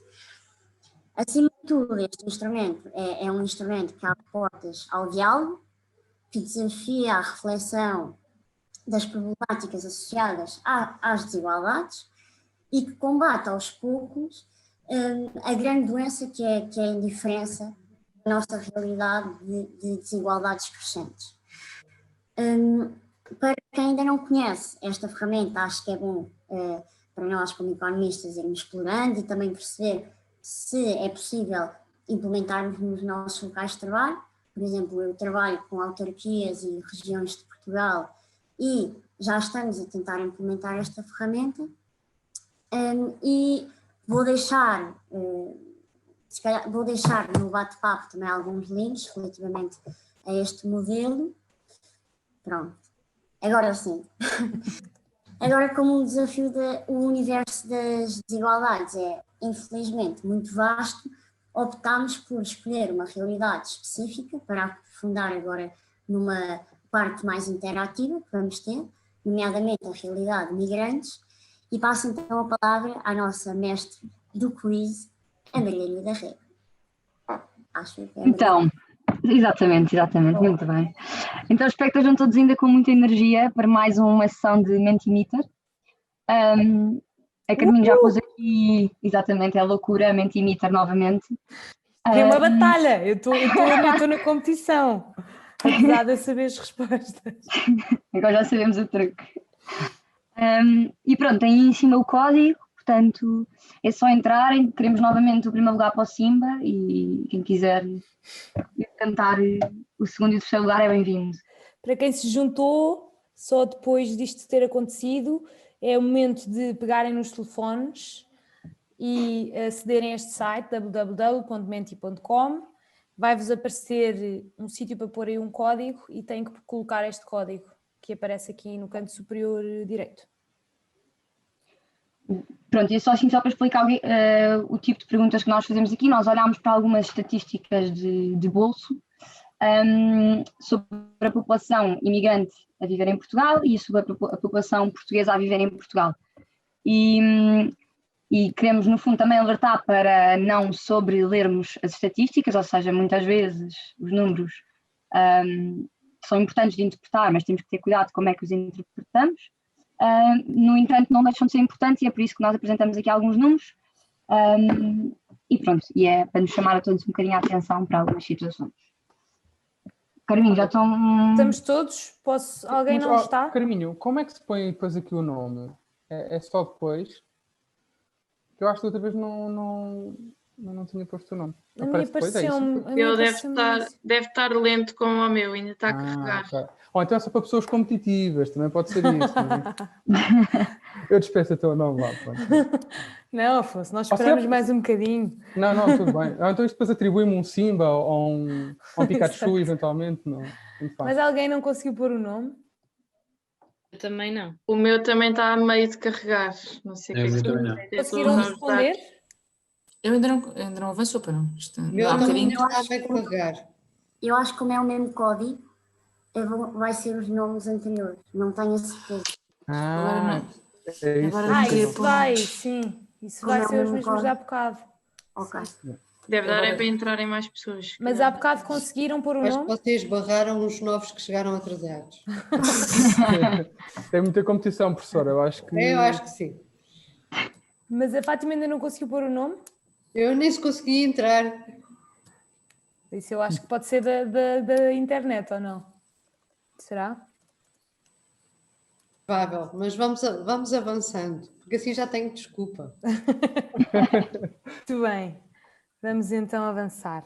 Acima de tudo, este instrumento é um instrumento que abre portas ao diálogo, que desafia a reflexão das problemáticas associadas às desigualdades e que combate aos poucos a grande doença que é a indiferença na nossa realidade de desigualdades crescentes. Para quem ainda não conhece esta ferramenta, acho que é bom para nós como economistas irmos explorando e também perceber se é possível implementarmos nos nossos locais de trabalho. Por exemplo, eu trabalho com autarquias e regiões de Portugal e já estamos a tentar implementar esta ferramenta e vou deixar no bate-papo também alguns links relativamente a este modelo. Pronto, agora sim. Agora, como o desafio o universo das desigualdades é infelizmente muito vasto, optámos por escolher uma realidade específica para aprofundar agora numa parte mais interativa que vamos ter, nomeadamente a realidade de migrantes, e passo então a palavra à nossa mestre do quiz, a Margarida Rego. Acho que é então, exatamente, muito bem. Então espero que estejam todos ainda com muita energia para mais uma sessão de Mentimeter. A Carminho já pôs aqui, exatamente, é loucura, Mentimeter novamente. É uma batalha, eu estou na competição, apesar de saber as respostas. Agora já sabemos o truque. E pronto, tem aí em cima o código, portanto é só entrarem, queremos novamente o primeiro lugar para o Simba e quem quiser cantar o segundo e o terceiro lugar é bem-vindo. Para quem se juntou, só depois disto ter acontecido, é o momento de pegarem nos telefones e acederem a este site www.menti.com. Vai-vos aparecer um sítio para pôr aí um código e têm que colocar este código que aparece aqui no canto superior direito. Pronto, e só para explicar o tipo de perguntas que nós fazemos aqui, nós olhámos para algumas estatísticas de bolso sobre a população imigrante a viver em Portugal e sobre a população portuguesa a viver em Portugal. E e queremos, no fundo, também alertar para não sobrelermos as estatísticas, ou seja, muitas vezes os números são importantes de interpretar, mas temos que ter cuidado como é que os interpretamos. No entanto, não deixam de ser importantes e é por isso que nós apresentamos aqui alguns números. E pronto, e é para nos chamar a todos um bocadinho a atenção para algumas situações. Carminho, já estão... Estamos todos? Alguém não está? Carminho, como é que se põe depois aqui o nome? É só depois? Eu acho que outra vez não tinha posto o nome. A minha pareceu-me. Ele deve estar lento como o meu, ainda está a carregar. Okay. Ou então é só para pessoas competitivas, também pode ser isso. Eu despeço o teu nome lá. Não, Afonso, nós esperamos mais um bocadinho. Não, tudo bem. Então isto depois atribui-me um Simba ou um Pikachu, eventualmente. Não, mas alguém não conseguiu pôr o nome? Eu também não. O meu também está a meio de carregar. Não sei o que é que conseguiram responder? Eu ainda não avançou para não. Eu acho que como é o mesmo código, vai ser os nomes anteriores. Não tenho a certeza. Agora não. Isso vai, sim. Isso vai ser os mesmos de há bocado. Ok. Deve dar para entrarem mais pessoas. Mas há bocado conseguiram pôr o nome? Acho que vocês barraram os novos que chegaram atrasados. Tem muita competição, professora. Eu acho que sim. Mas a Fátima ainda não conseguiu pôr o nome? Eu nem se consegui entrar. Isso eu acho que pode ser da internet, ou não? Será? Provável, mas vamos avançando, porque assim já tenho desculpa. Muito bem. Vamos então avançar.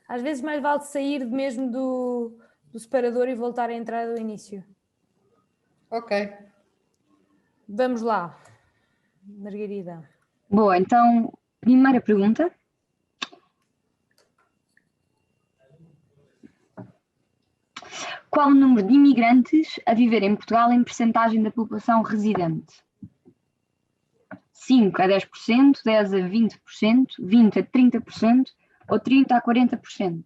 Às vezes mais vale sair mesmo do separador e voltar a entrar do início. Ok. Vamos lá, Margarida. Boa, então, primeira pergunta. Qual o número de imigrantes a viver em Portugal em percentagem da população residente? 5 a 10%, 10 a 20%, 20 a 30% ou 30 a 40%?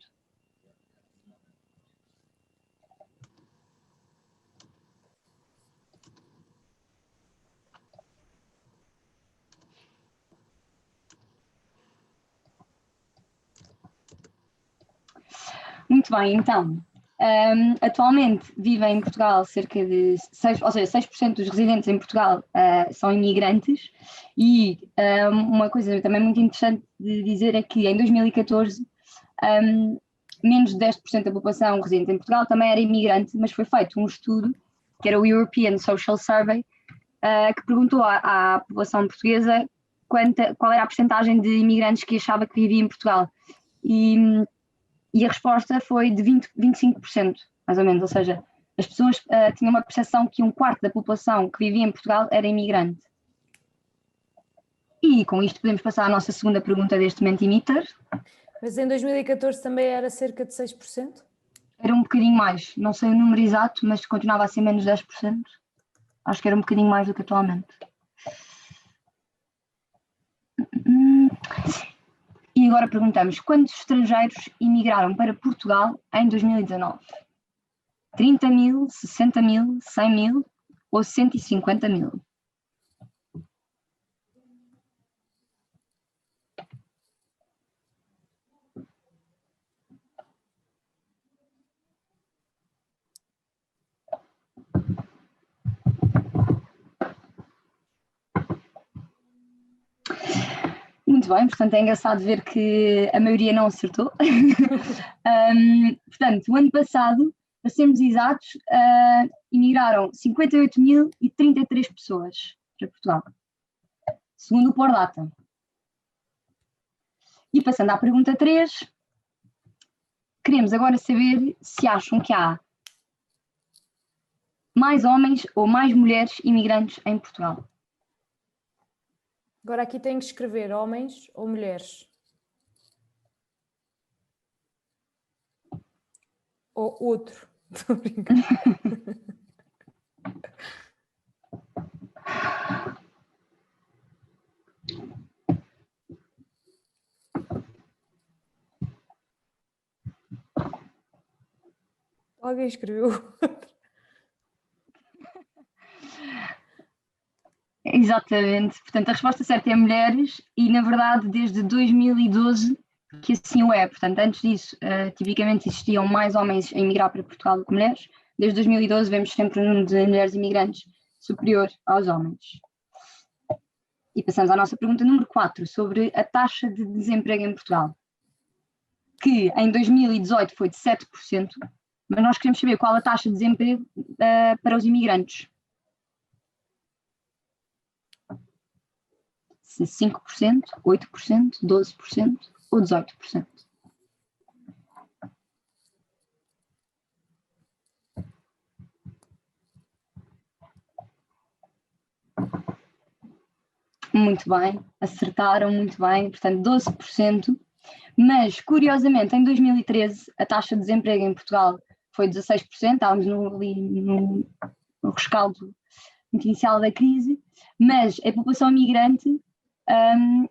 Muito bem, então, atualmente vivem em Portugal cerca de 6% dos residentes em Portugal são imigrantes e uma coisa também muito interessante de dizer é que em 2014 menos de 10% da população residente em Portugal também era imigrante, mas foi feito um estudo, que era o European Social Survey, que perguntou à população portuguesa qual era a percentagem de imigrantes que achava que vivia em Portugal. E a resposta foi de 25%, mais ou menos, ou seja, as pessoas tinham uma percepção que um quarto da população que vivia em Portugal era imigrante. E com isto podemos passar à nossa segunda pergunta deste Mentimeter. Mas em 2014 também era cerca de 6%? Era um bocadinho mais, não sei o número exato, mas continuava a ser menos de 10%. Acho que era um bocadinho mais do que atualmente. E agora perguntamos, quantos estrangeiros imigraram para Portugal em 2019? 30 mil, 60 mil, 100 mil ou 150 mil? Muito bem, portanto é engraçado ver que a maioria não acertou. Portanto, o ano passado, para sermos exatos, imigraram 58.033 pessoas para Portugal, segundo o Pordata. E passando à pergunta 3, queremos agora saber se acham que há mais homens ou mais mulheres imigrantes em Portugal. Agora aqui tenho que escrever homens ou mulheres. Ou outro. Estou a brincar. Alguém escreveu outro. Exatamente. Portanto, a resposta certa é mulheres e, na verdade, desde 2012 que assim o é. Portanto, antes disso, tipicamente existiam mais homens a emigrar para Portugal do que mulheres. Desde 2012 vemos sempre o número de mulheres imigrantes superior aos homens. E passamos à nossa pergunta número 4, sobre a taxa de desemprego em Portugal, que em 2018 foi de 7%, mas nós queremos saber qual a taxa de desemprego para os imigrantes. Se 5%, 8%, 12% ou 18%. Muito bem, acertaram muito bem, portanto 12%, mas curiosamente em 2013 a taxa de desemprego em Portugal foi 16%, estávamos ali no rescaldo inicial da crise, mas a população migrante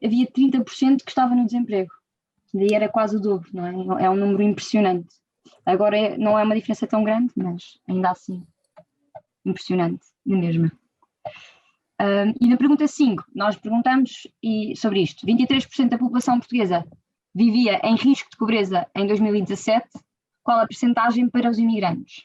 havia 30% que estava no desemprego, daí era quase o dobro, não é? É um número impressionante. Agora não é uma diferença tão grande, mas ainda assim impressionante, na mesma. E na pergunta 5, nós perguntamos sobre isto. 23% da população portuguesa vivia em risco de pobreza em 2017. Qual a percentagem para os imigrantes?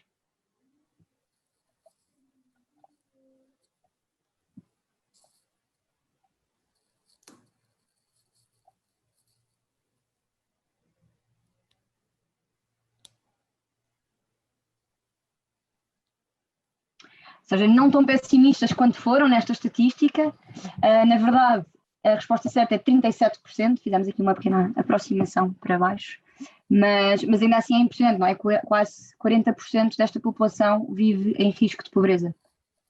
Ou seja, não tão pessimistas quanto foram nesta estatística. Na verdade, a resposta certa é 37%, fizemos aqui uma pequena aproximação para baixo, mas ainda assim é impressionante, não é? Quase 40% desta população vive em risco de pobreza.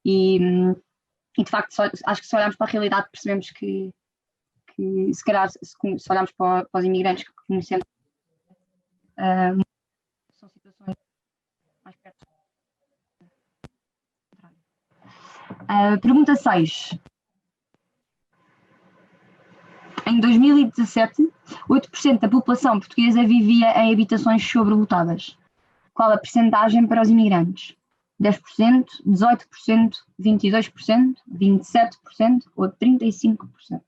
E de facto, acho que se olharmos para a realidade percebemos que se calhar, se olharmos para os imigrantes que conhecemos, são situações mais perto. Pergunta 6. Em 2017, 8% da população portuguesa vivia em habitações sobrelotadas. Qual a percentagem para os imigrantes? 10%, 18%, 22%, 27% ou 35%?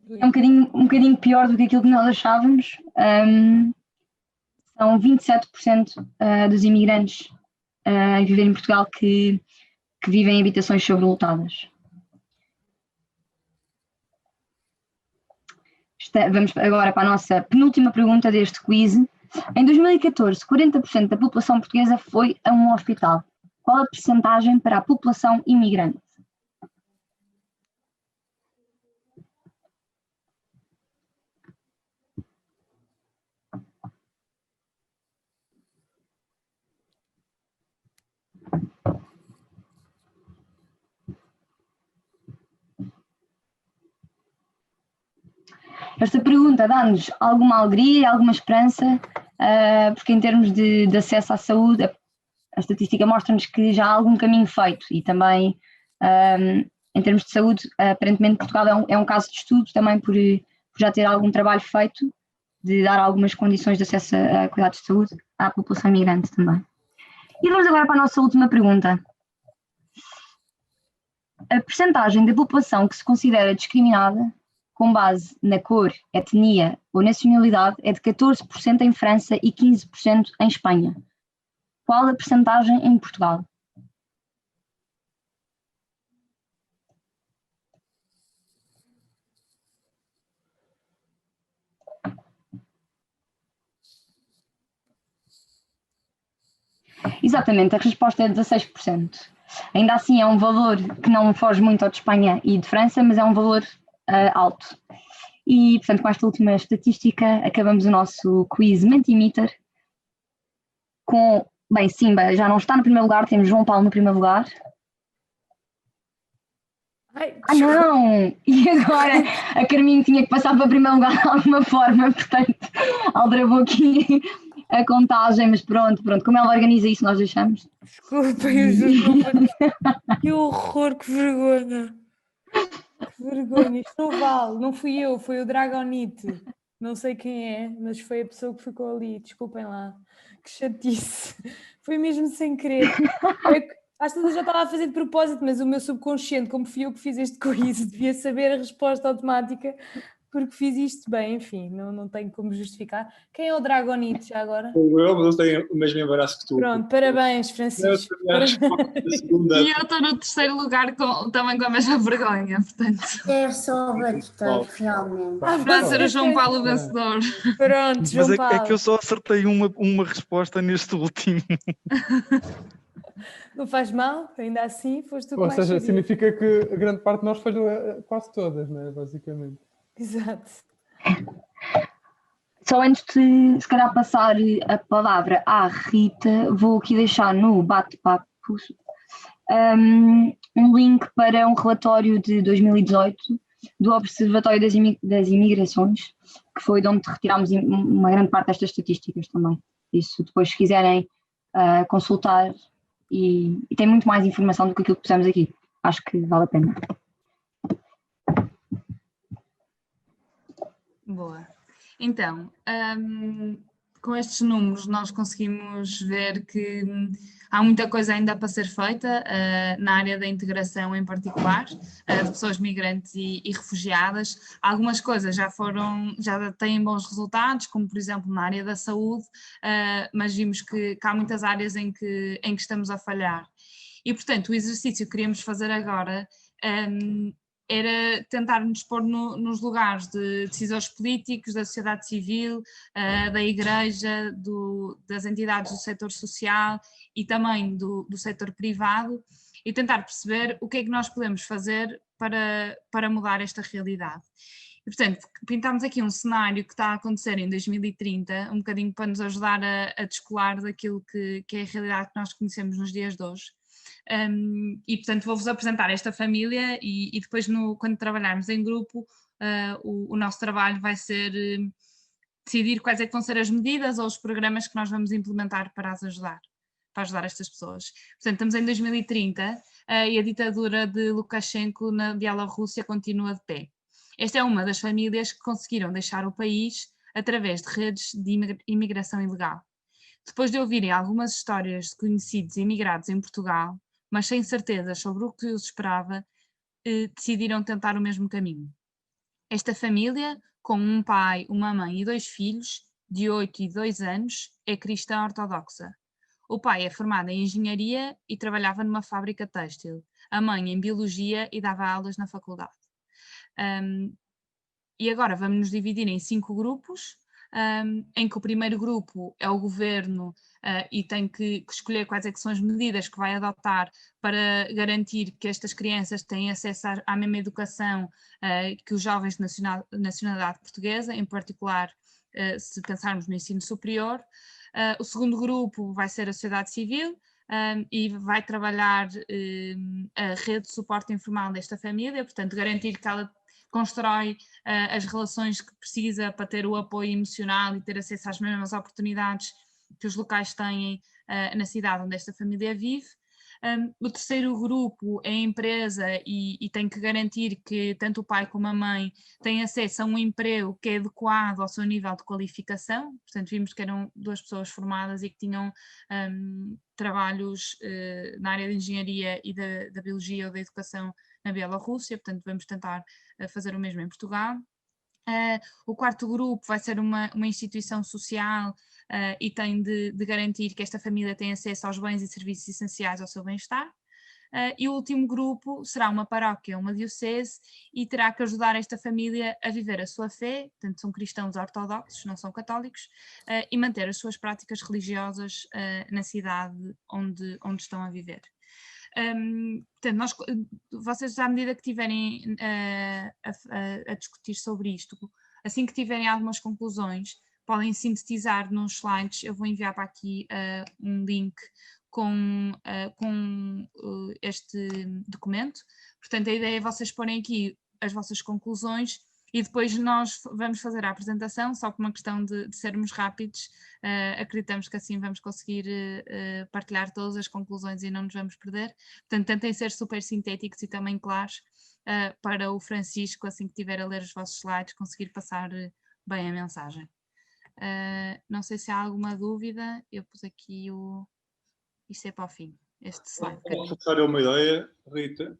É um bocadinho pior do que aquilo que nós achávamos. São 27% dos imigrantes a viver em Portugal que vivem em habitações sobrelotadas. Vamos agora para a nossa penúltima pergunta deste quiz. Em 2014, 40% da população portuguesa foi a um hospital. Qual a percentagem para a população imigrante? Esta pergunta dá-nos alguma alegria e alguma esperança, porque em termos de acesso à saúde, a estatística mostra-nos que já há algum caminho feito e também, em termos de saúde, aparentemente Portugal é um caso de estudo também por já ter algum trabalho feito de dar algumas condições de acesso a cuidados de saúde à população imigrante também. E vamos agora para a nossa última pergunta. A percentagem da população que se considera discriminada com base na cor, etnia ou nacionalidade é de 14% em França e 15% em Espanha. Qual a percentagem em Portugal? Exatamente, a resposta é 16%. Ainda assim é um valor que não foge muito ao de Espanha e de França, mas é um valor alto. E, portanto, com esta última estatística, acabamos o nosso quiz Mentimeter com, bem, Simba já não está no primeiro lugar, temos João Paulo no primeiro lugar. Não! E agora a Carminho tinha que passar para o primeiro lugar de alguma forma, portanto, aldrabou aqui a contagem, mas pronto, como ela organiza isso, nós deixamos. Desculpa, eu juro. Que horror, que vergonha. Que vergonha, isto não vale, não fui eu, foi o Dragonite. Não sei quem é, mas foi a pessoa que ficou ali, desculpem lá. Que chatice. Foi mesmo sem querer. Às vezes eu já estava a fazer de propósito, mas o meu subconsciente, como fui eu que fiz este quiz, devia saber a resposta automática, porque fiz isto bem, enfim, não tenho como justificar. Quem é o Dragonite já agora? Eu, mas eu tenho o mesmo embaraço que tu. Pronto, parabéns, Francisco. E eu estou no terceiro lugar também com a mesma vergonha, portanto. É só bater, realmente. Vai ser o João Paulo vencedor. Pronto, Mas João é Paulo. que eu só acertei uma resposta neste último. Não faz mal, ainda assim foste tu que Ou mais seja, sabia. significa que a grande parte de nós falhou quase todas, né? Basicamente. Exato. Só antes de, se calhar, passar a palavra à Rita, vou aqui deixar no bate-papo um link para um relatório de 2018 do Observatório das Imigrações, que foi de onde retirámos uma grande parte destas estatísticas também. Isso, depois, se quiserem consultar, e tem muito mais informação do que aquilo que pusemos aqui. Acho que vale a pena. Boa. Então, com estes números nós conseguimos ver que há muita coisa ainda para ser feita na área da integração em particular, de pessoas migrantes e refugiadas. Algumas coisas já têm bons resultados, como por exemplo na área da saúde, mas vimos que há muitas áreas em que estamos a falhar. E portanto o exercício que queríamos fazer agora era tentar nos pôr nos lugares de decisores políticos, da sociedade civil, da igreja, das entidades do setor social e também do setor privado, e tentar perceber o que é que nós podemos fazer para mudar esta realidade. E, portanto, pintámos aqui um cenário que está a acontecer em 2030, um bocadinho para nos ajudar a descolar daquilo que é a realidade que nós conhecemos nos dias de hoje. E portanto vou-vos apresentar esta família e depois quando trabalharmos em grupo o nosso trabalho vai ser decidir quais é que vão ser as medidas ou os programas que nós vamos implementar para ajudar estas pessoas. Portanto, estamos em 2030 e a ditadura de Lukashenko na Bielorrússia continua de pé. Esta é uma das famílias que conseguiram deixar o país através de redes de imigração ilegal. Depois de ouvirem algumas histórias de conhecidos imigrados em Portugal, mas sem certezas sobre o que os esperava, decidiram tentar o mesmo caminho. Esta família, com um pai, uma mãe e 2 filhos, de 8 e 2 anos, é cristã ortodoxa. O pai é formado em engenharia e trabalhava numa fábrica têxtil, a mãe em biologia e dava aulas na faculdade. E agora vamos nos dividir em 5 grupos, em que o primeiro grupo é o governo e tem que escolher quais é que são as medidas que vai adotar para garantir que estas crianças têm acesso à mesma educação que os jovens de nacionalidade portuguesa, em particular se pensarmos no ensino superior. O segundo grupo vai ser a sociedade civil e vai trabalhar a rede de suporte informal desta família, portanto garantir que ela constrói as relações que precisa para ter o apoio emocional e ter acesso às mesmas oportunidades que os locais têm na cidade onde esta família vive. O terceiro grupo é a empresa e tem que garantir que tanto o pai como a mãe têm acesso a um emprego que é adequado ao seu nível de qualificação. Portanto, vimos que eram 2 pessoas formadas e que tinham trabalhos na área de engenharia e da biologia ou da educação na Bielorrússia, portanto vamos tentar fazer o mesmo em Portugal. O quarto grupo vai ser uma instituição social e tem de garantir que esta família tem acesso aos bens e serviços essenciais ao seu bem-estar. E o último grupo será uma paróquia, uma diocese, e terá que ajudar esta família a viver a sua fé, portanto são cristãos ortodoxos, não são católicos, e manter as suas práticas religiosas na cidade onde estão a viver. Portanto, vocês, à medida que estiverem a discutir sobre isto, assim que tiverem algumas conclusões, podem sintetizar nos slides. Eu vou enviar para aqui um link com este documento. Portanto, a ideia é vocês porem aqui as vossas conclusões e depois nós vamos fazer a apresentação, só por uma questão de sermos rápidos. Acreditamos que assim vamos conseguir partilhar todas as conclusões e não nos vamos perder. Portanto, tentem ser super sintéticos e também claros para o Francisco, assim que estiver a ler os vossos slides, conseguir passar bem a mensagem. Não sei se há alguma dúvida, eu pus aqui isto é para o fim, este slide. Só reforçar uma ideia, Rita.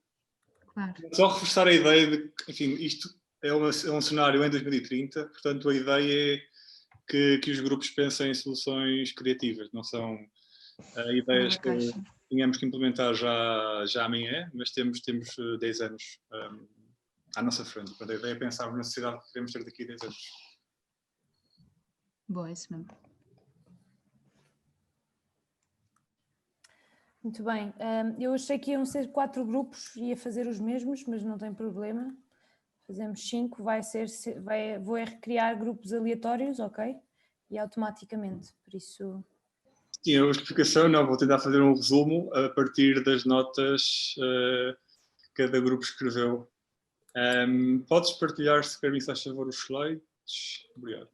Claro. Só reforçar a ideia de que, enfim, isto é um cenário em 2030, portanto a ideia é que os grupos pensem em soluções criativas, não são ideias que tínhamos que implementar já amanhã, mas temos 10 anos à nossa frente. Portanto, a ideia é pensarmos na sociedade que queremos ter daqui a 10 anos. Boa, isso mesmo. Muito bem. Eu achei que iam ser 4 grupos, ia fazer os mesmos, mas não tem problema. Fazemos 5, vou recriar grupos aleatórios, ok? E automaticamente, por isso... Sim, a explicação, não, vou tentar fazer um resumo a partir das notas que cada grupo escreveu. Podes partilhar, se quer, faz favor, os slides? Obrigado.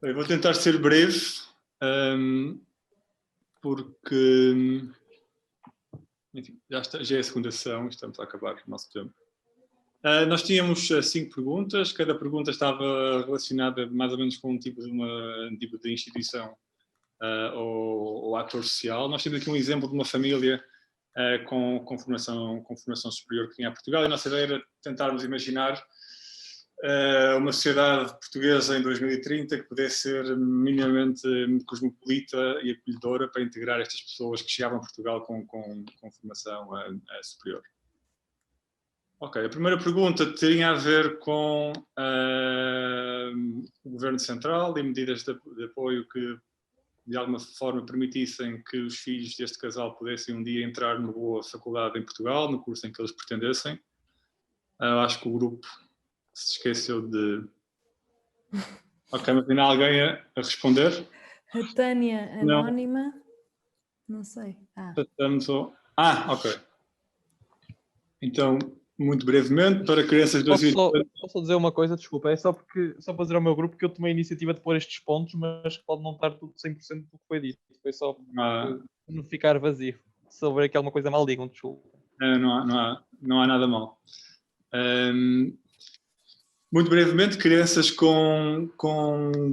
Bem, vou tentar ser breve, porque, enfim, já é a segunda sessão, estamos a acabar o nosso tempo. Nós tínhamos 5 perguntas, cada pergunta estava relacionada mais ou menos com um tipo de instituição ou ator social. Nós temos aqui um exemplo de uma família com formação superior que vinha a Portugal, e a nossa ideia era tentarmos imaginar uma sociedade portuguesa em 2030 que pudesse ser minimamente cosmopolita e acolhedora para integrar estas pessoas que chegavam a Portugal com formação superior. Ok, a primeira pergunta tinha a ver com o Governo Central e medidas de apoio que de alguma forma permitissem que os filhos deste casal pudessem um dia entrar numa boa faculdade em Portugal, no curso em que eles pretendessem. Acho que o grupo se esqueceu de... Ok, mas tem alguém a responder? A Tânia Anónima? Não sei. Ok. Então, muito brevemente, para crianças de 2 anos... Posso só dizer uma coisa, desculpa, é só para dizer ao meu grupo que eu tomei a iniciativa de pôr estes pontos, mas pode não estar tudo 100% do que foi dito. Foi só para não ficar vazio. Se houver aqui alguma coisa mal, digam, desculpa. Não há nada mal. Muito brevemente, crianças com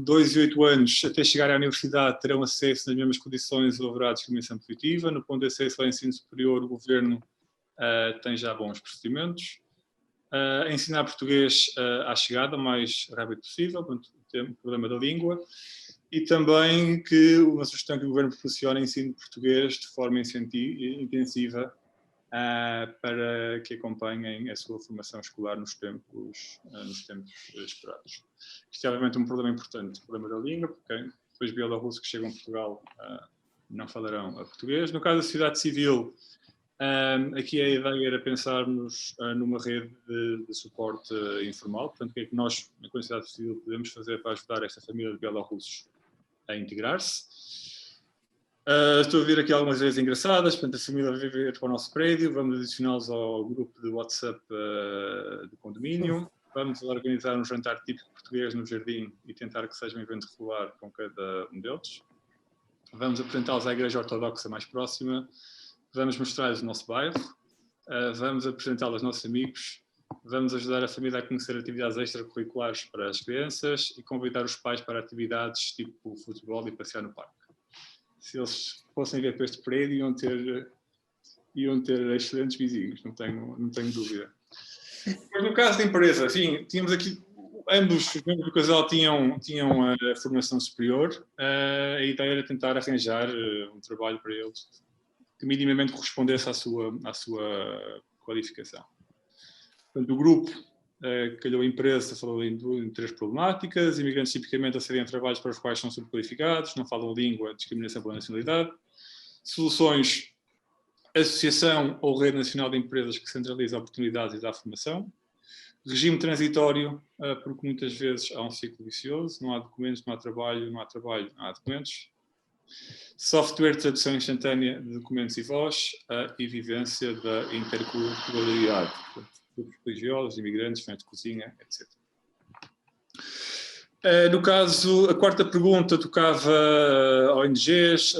2 e 8 anos até chegarem à universidade terão acesso nas mesmas condições ou haverá discriminação positiva. No ponto de acesso ao ensino superior, o Governo tem já bons procedimentos. Ensinar português à chegada o mais rápido possível, portanto, tem o problema da língua. E também que uma sugestão que o Governo proporciona ensino de português de forma intensiva para que acompanhem a sua formação escolar nos tempos esperados. Isto é obviamente um problema importante, o problema da língua, porque depois bielorrussos que chegam a Portugal não falarão a português. No caso da sociedade civil, aqui a ideia era pensarmos numa rede de suporte informal, portanto, o que é que nós, na sociedade civil, podemos fazer para ajudar esta família de bielorrussos a integrar-se. Estou a ver aqui algumas vezes engraçadas, portanto, a família vai vir para o nosso prédio, vamos adicioná-los ao grupo de WhatsApp do condomínio, vamos organizar um jantar típico português no jardim e tentar que seja um evento regular com cada um deles. Vamos apresentá-los à igreja ortodoxa mais próxima, vamos mostrar-lhes o nosso bairro, vamos apresentá-los aos nossos amigos, vamos ajudar a família a conhecer atividades extracurriculares para as crianças e convidar os pais para atividades tipo futebol e passear no parque. Se eles fossem ver para este prédio, iam ter excelentes vizinhos, não tenho dúvida. Mas no caso da empresa, enfim, tínhamos aqui, ambos os membros do casal tinham a formação superior, a ideia era tentar arranjar um trabalho para eles que minimamente correspondesse à sua qualificação. Portanto, o grupo calhou a empresa, falou em 3 problemáticas: imigrantes tipicamente acedem a trabalhos para os quais são subqualificados, não falam língua, discriminação pela nacionalidade. Soluções: associação ou rede nacional de empresas que centraliza oportunidades e dá formação. Regime transitório, porque muitas vezes há um ciclo vicioso, não há documentos, não há trabalho, não há documentos. Software de tradução instantânea de documentos e voz e vivência da interculturalidade. Grupos religiosos, imigrantes, fãs de cozinha, etc. No caso, a quarta pergunta tocava a ONGs,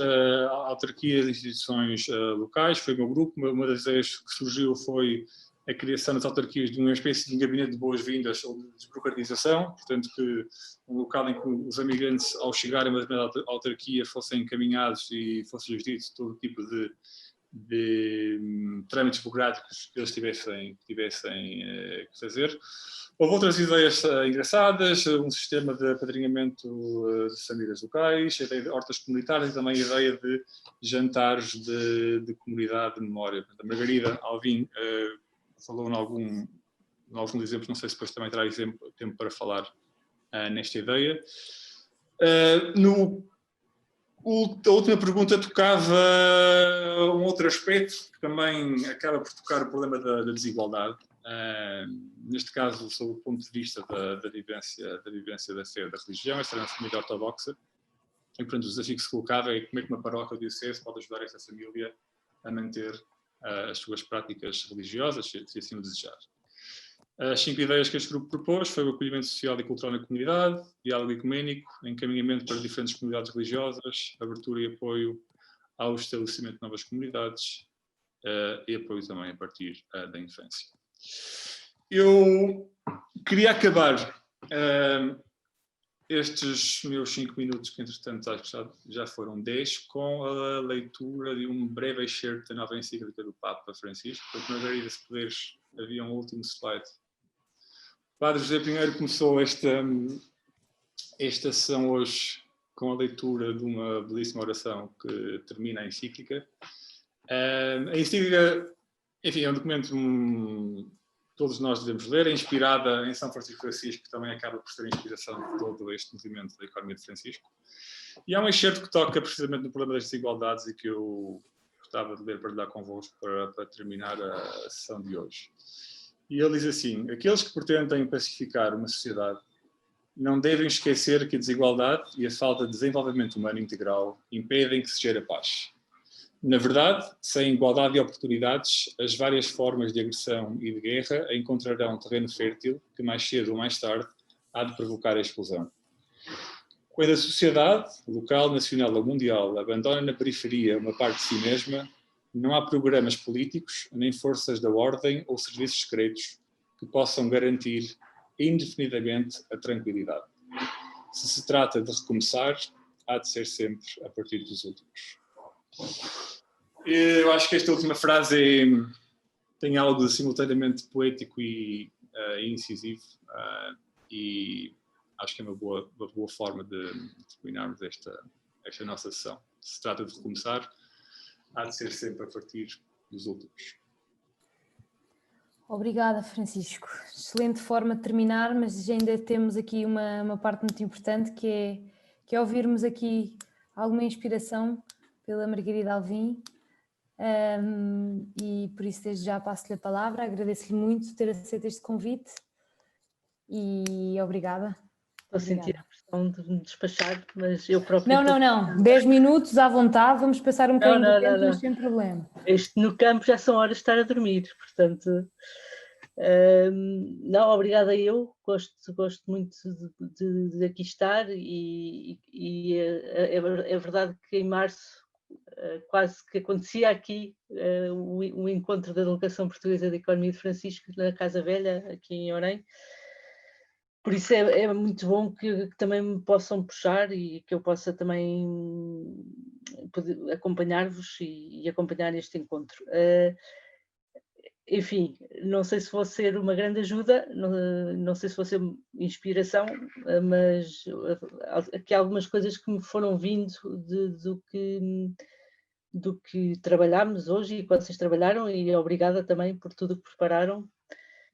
autarquias e instituições locais, foi o meu grupo. Uma das ideias que surgiu foi a criação das autarquias de uma espécie de gabinete de boas-vindas ou de desburocratização, portanto que um local em que os imigrantes, ao chegarem a uma determinada autarquia, fossem encaminhados e fosse-lhes dito todo tipo de trâmites burocráticos que eles tivessem que fazer. Houve outras ideias engraçadas, um sistema de apadrinhamento de famílias locais, a ideia de hortas comunitárias e também a ideia de jantares de comunidade de memória. A Margarida Alvim falou em alguns exemplos, não sei se depois também terá tempo para falar nesta ideia. A última pergunta tocava um outro aspecto que também acaba por tocar o problema da desigualdade. Neste caso, sob o ponto de vista da vivência da fé da religião, esta era uma família ortodoxa, e portanto o desafio que se colocava é como é que uma paróquia ou diocese pode ajudar esta família a manter as suas práticas religiosas, se assim o desejar. As 5 ideias que este grupo propôs foi o acolhimento social e cultural na comunidade, diálogo ecuménico, encaminhamento para diferentes comunidades religiosas, abertura e apoio ao estabelecimento de novas comunidades e apoio também a partir da infância. Eu queria acabar estes meus 5 minutos, que entretanto acho que já foram 10, com a leitura de um breve excerto da nova encíclica do Papa Francisco. Portanto, Margarida, se puderes, havia um último slide. O Padre José Pinheiro começou esta sessão hoje com a leitura de uma belíssima oração que termina a encíclica. A encíclica, enfim, é um documento que todos nós devemos ler, é inspirada em São Francisco de Assis, que também acaba por ser a inspiração de todo este movimento da economia de Francisco. E há um excerto que toca precisamente no problema das desigualdades e que eu gostava de ler para lhe dar convosco para terminar a sessão de hoje. E ele diz assim: aqueles que pretendem pacificar uma sociedade não devem esquecer que a desigualdade e a falta de desenvolvimento humano integral impedem que se gere a paz. Na verdade, sem igualdade de oportunidades, as várias formas de agressão e de guerra encontrarão terreno fértil que mais cedo ou mais tarde há de provocar a explosão. Quando a sociedade, local, nacional ou mundial, abandona na periferia uma parte de si mesma, não há programas políticos, nem forças da ordem ou serviços secretos que possam garantir indefinidamente a tranquilidade. Se se trata de recomeçar, há de ser sempre a partir dos últimos. Eu acho que esta última frase tem algo de simultaneamente poético e incisivo, e acho que é uma boa forma de terminarmos esta nossa sessão. Se trata de recomeçar, há de ser sempre a partir dos últimos. Obrigada, Francisco. Excelente forma de terminar, mas ainda temos aqui uma parte muito importante que é ouvirmos aqui alguma inspiração pela Margarida Alvim, e por isso desde já passo-lhe a palavra. Agradeço-lhe muito ter aceito este convite e obrigada. Estou a sentir a pressão de me despachar, mas eu próprio... Não. 10 minutos à vontade, vamos passar um bocadinho de tempo, mas sem problema. No campo já são horas de estar a dormir, portanto... não, obrigada eu, gosto muito de aqui estar e é verdade que em março quase que acontecia aqui o encontro da Delegação Portuguesa de Economia de Francisco na Casa Velha, aqui em Orem. Por isso é muito bom que também me possam puxar e que eu possa também acompanhar-vos e acompanhar este encontro. Enfim, não sei se vou ser uma grande ajuda, não sei se vou ser inspiração, mas aqui há algumas coisas que me foram vindo do que trabalhámos hoje e que vocês trabalharam, e obrigada também por tudo o que prepararam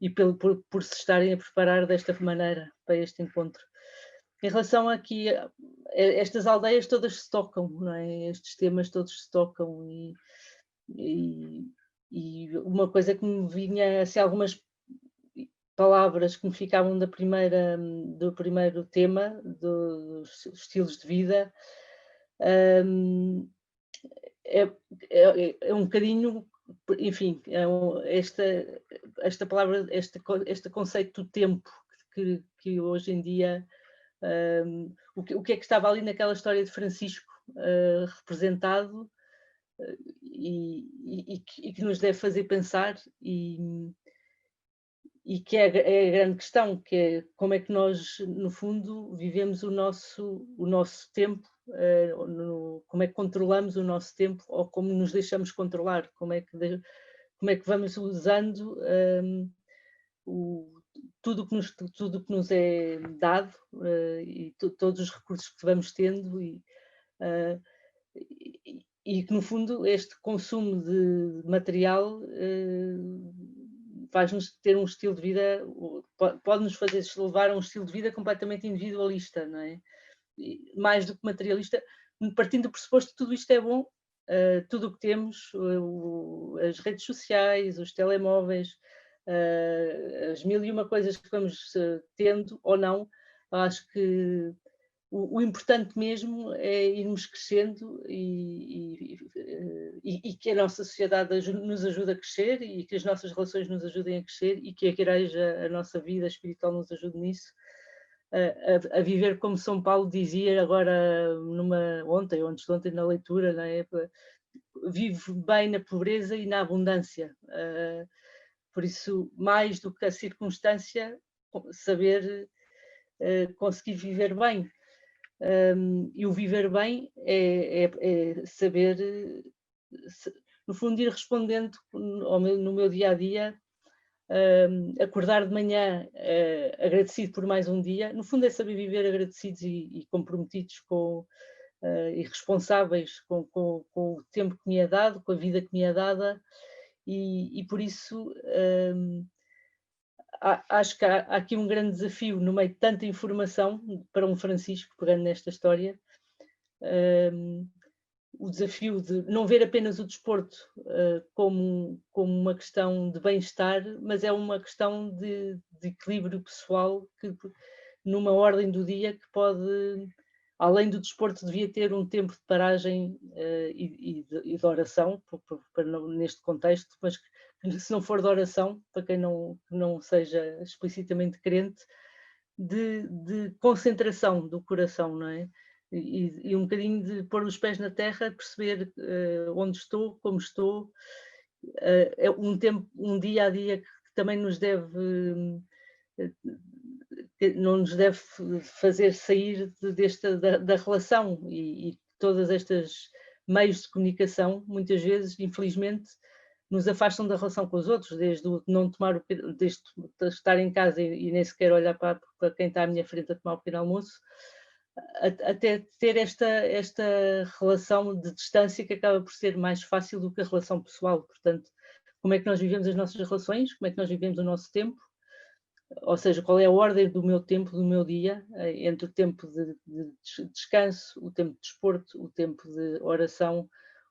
e por se estarem a preparar desta maneira para este encontro. Em relação aqui, estas aldeias todas se tocam, não é? Estes temas todos se tocam e uma coisa que me vinha, assim, algumas palavras que me ficavam do primeiro tema, dos estilos de vida, é um bocadinho, enfim, esta palavra, este conceito do tempo, que hoje em dia, o que é que estava ali naquela história de Francisco representado, e que nos deve fazer pensar, e e que é a grande questão, que é como é que nós, no fundo, vivemos o nosso tempo, como é que controlamos o nosso tempo ou como nos deixamos controlar, como é que vamos usando tudo o que nos é dado e todos os recursos que vamos tendo e que, no fundo, este consumo de material faz-nos ter um estilo de vida, pode-nos fazer levar a um estilo de vida completamente individualista, não é? E, mais do que materialista, partindo do pressuposto que tudo isto é bom, tudo o que temos, as redes sociais, os telemóveis, as mil e uma coisas que vamos tendo ou não, acho que o importante mesmo é irmos crescendo e que a nossa sociedade nos ajude a crescer e que as nossas relações nos ajudem a crescer e que a igreja, a nossa vida espiritual nos ajude nisso, a viver como São Paulo dizia agora ontem ou antes de ontem na leitura, na época, vive bem na pobreza e na abundância. Por isso, mais do que a circunstância, saber conseguir viver bem. E o viver bem é saber, no fundo, ir respondendo no meu dia-a-dia, acordar de manhã agradecido por mais um dia. No fundo é saber viver agradecidos e comprometidos e responsáveis com o tempo que me é dado, com a vida que me é dada e por isso acho que há aqui um grande desafio no meio de tanta informação para um Francisco, pegando nesta história, o desafio de não ver apenas o desporto como uma questão de bem-estar, mas é uma questão de equilíbrio pessoal que numa ordem do dia que pode, além do desporto, devia ter um tempo de paragem e de oração, neste contexto, mas que se não for de oração, para quem não seja explicitamente crente, de concentração do coração, não é? E um bocadinho de pôr os pés na terra, perceber onde estou, como estou, é um dia a dia que também nos não nos deve fazer sair da relação e todas estas meios de comunicação, muitas vezes, infelizmente, nos afastam da relação com os outros, desde não tomar desde estar em casa e nem sequer olhar para quem está à minha frente a tomar o pequeno almoço, até ter esta relação de distância que acaba por ser mais fácil do que a relação pessoal. Portanto, como é que nós vivemos as nossas relações, como é que nós vivemos o nosso tempo, ou seja, qual é a ordem do meu tempo, do meu dia, entre o tempo de descanso, o tempo de desporto, o tempo de oração,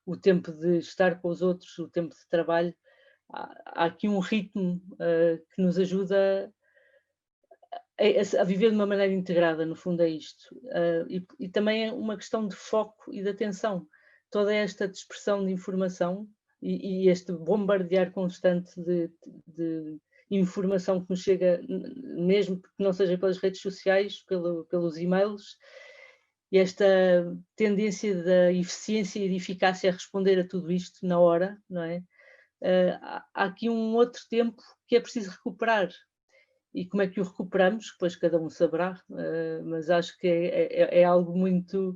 o tempo de estar com os outros, o tempo de trabalho. Há aqui um ritmo que nos ajuda a viver de uma maneira integrada, no fundo é isto. E também é uma questão de foco e de atenção. Toda esta dispersão de informação e este bombardear constante de informação que nos chega, mesmo que não seja pelas redes sociais, pelos e-mails, e esta tendência da eficiência e de eficácia a responder a tudo isto na hora, não é? Há aqui um outro tempo que é preciso recuperar. E como é que o recuperamos? Pois cada um saberá, mas acho que é algo muito...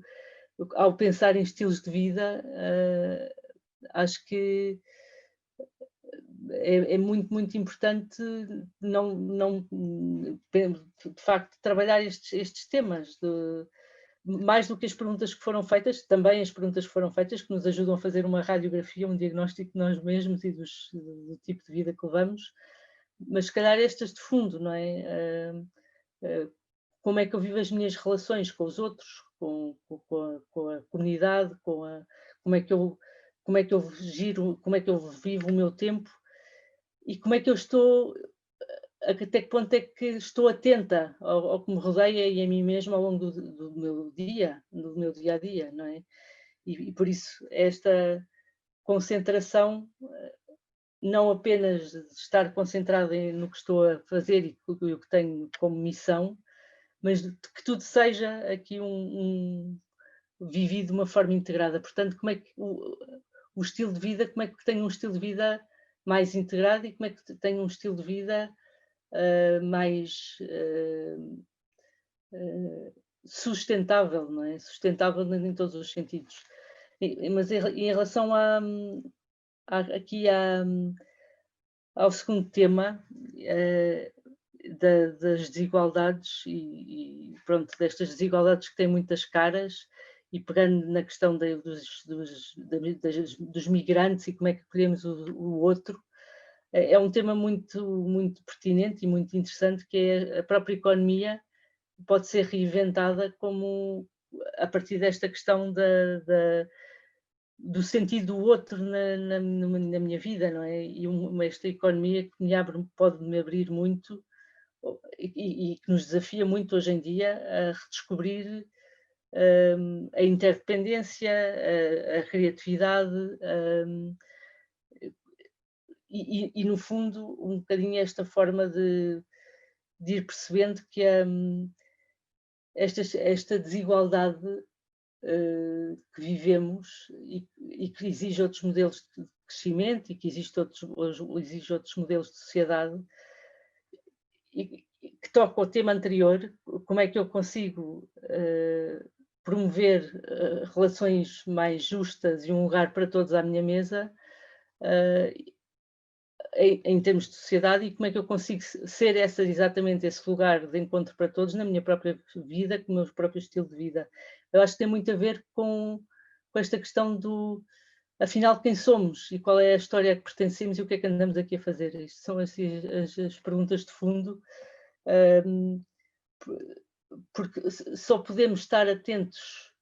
Ao pensar em estilos de vida, acho que é muito, muito importante de facto, trabalhar estes temas, mais do que as perguntas que foram feitas, também as perguntas que foram feitas, que nos ajudam a fazer uma radiografia, um diagnóstico de nós mesmos e do tipo de vida que levamos, mas se calhar estas de fundo, não é? Como é que eu vivo as minhas relações com os outros, com a comunidade, como é que eu giro, como é que eu vivo o meu tempo e como é que eu estou, até que ponto é que estou atenta ao que me rodeia e a mim mesma ao longo do meu dia a dia, não é? E por isso esta concentração, não apenas de estar concentrada no que estou a fazer e o que tenho como missão, mas de que tudo seja aqui vivido de uma forma integrada. Portanto, como é que o estilo de vida, como é que tenho um estilo de vida mais integrado e como é que tenho um estilo de vida mais sustentável, não é? Sustentável em todos os sentidos. Mas em relação aqui ao segundo tema, das desigualdades e pronto, destas desigualdades que têm muitas caras, e pegando na questão dos migrantes e como é que acolhemos o outro, é um tema muito, muito pertinente e muito interessante, que é a própria economia pode ser reinventada como a partir desta questão do sentido do outro na minha vida, não é? E esta economia que pode me abrir muito e que nos desafia muito hoje em dia a redescobrir a interdependência, a criatividade e no fundo um bocadinho esta forma de ir percebendo que esta desigualdade que vivemos e que exige outros modelos de crescimento e que exige outros modelos de sociedade, e que toca ao tema anterior, como é que eu consigo promover relações mais justas e um lugar para todos à minha mesa, em termos de sociedade, e como é que eu consigo ser exatamente esse lugar de encontro para todos na minha própria vida, com o meu próprio estilo de vida. Eu acho que tem muito a ver com esta questão afinal, quem somos e qual é a história a que pertencemos e o que é que andamos aqui a fazer. Isto são assim, as perguntas de fundo, porque só podemos estar atentos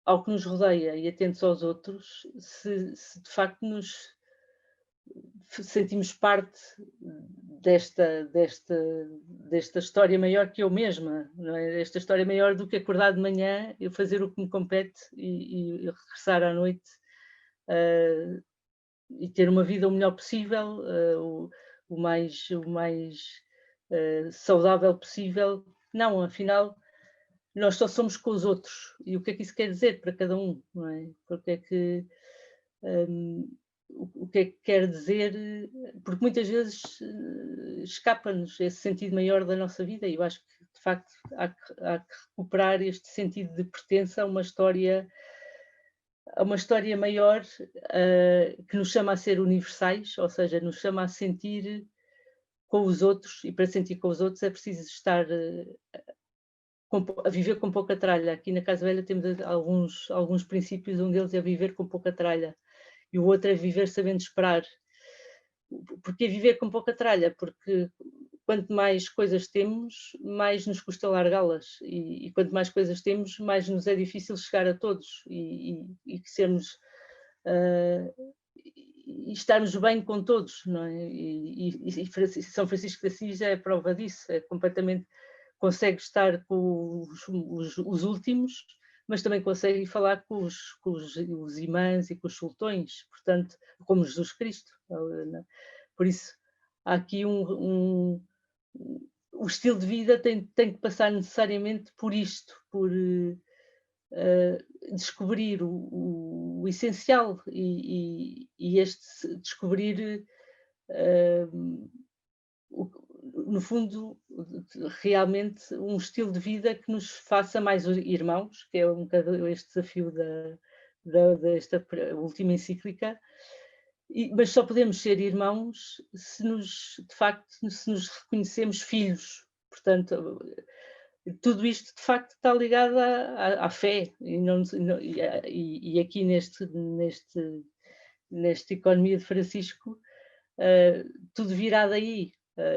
ao que nos rodeia e atentos aos outros se de facto nos sentimos parte desta história maior que eu mesma, não é? Esta história maior do que acordar de manhã, eu fazer o que me compete e regressar à noite e ter uma vida o melhor possível, o mais saudável possível. Não, afinal, nós só somos com os outros. E o que é que isso quer dizer para cada um, não é? Porque é que o que é que quer dizer, porque muitas vezes escapa-nos esse sentido maior da nossa vida, e eu acho que de facto há que recuperar este sentido de pertença a uma história maior, que nos chama a ser universais, ou seja, nos chama a sentir com os outros, e para sentir com os outros é preciso estar a viver com pouca tralha. Aqui na Casa Velha temos alguns princípios, um deles é viver com pouca tralha, e o outro é viver sabendo esperar. Porquê viver com pouca tralha? Porque quanto mais coisas temos, mais nos custa largá-las, e quanto mais coisas temos, mais nos é difícil chegar a todos e sermos e estarmos bem com todos, não é? E São Francisco de Assis é a prova disso, completamente consegue estar com os últimos, mas também consegue falar com os imãs e com os sultões, portanto, como Jesus Cristo. Por isso, há aqui o estilo de vida tem que passar necessariamente por isto, por descobrir o essencial e este descobrir, no fundo, realmente um estilo de vida que nos faça mais irmãos, que é um bocado este desafio desta última encíclica, mas só podemos ser irmãos se de facto nos reconhecemos filhos. Portanto, tudo isto de facto está ligado à fé, e aqui nesta economia de Francisco, tudo virado aí,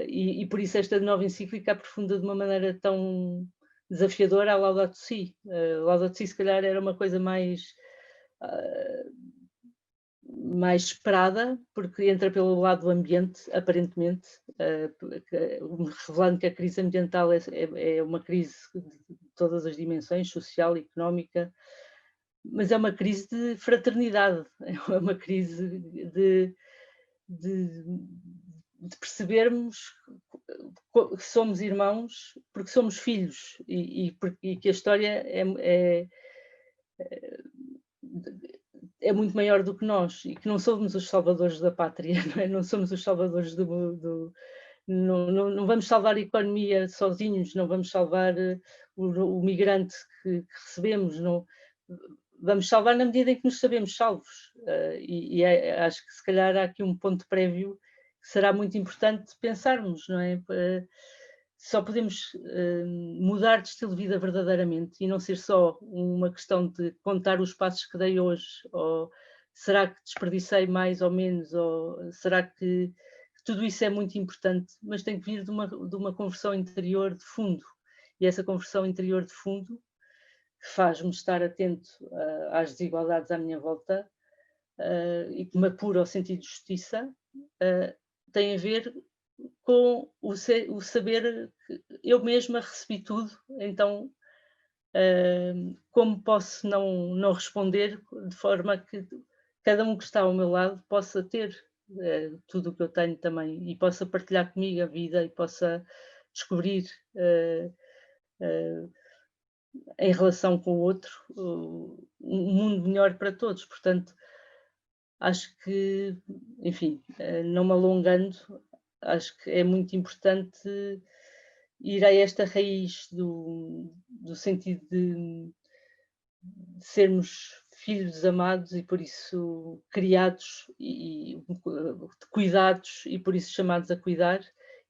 e por isso esta nova encíclica aprofunda de uma maneira tão desafiadora a Laudato Si. Laudato Si se calhar era uma coisa mais esperada, porque entra pelo lado do ambiente, aparentemente, revelando que a crise ambiental é uma crise de todas as dimensões, social, económica, mas é uma crise de fraternidade, é uma crise de percebermos que somos irmãos porque somos filhos, e que a história é muito maior do que nós, e que não somos os salvadores da pátria, não somos os salvadores não vamos salvar a economia sozinhos, não vamos salvar o migrante que recebemos, não, vamos salvar na medida em que nos sabemos salvos. Acho que se calhar há aqui um ponto prévio que será muito importante pensarmos, não é? Só podemos mudar de estilo de vida verdadeiramente e não ser só uma questão de contar os passos que dei hoje, ou será que desperdicei mais ou menos, ou será que tudo isso é muito importante, mas tem que vir de uma conversão interior de fundo. E essa conversão interior de fundo, que faz-me estar atento às desigualdades à minha volta e que me apura ao sentido de justiça, tem a ver com o saber que eu mesma recebi tudo, então como posso não responder de forma que cada um que está ao meu lado possa ter tudo o que eu tenho também e possa partilhar comigo a vida e possa descobrir em relação com o outro um mundo melhor para todos. Portanto, acho que, enfim, não me alongando, acho que é muito importante ir a esta raiz do sentido de sermos filhos amados e por isso criados e cuidados e por isso chamados a cuidar,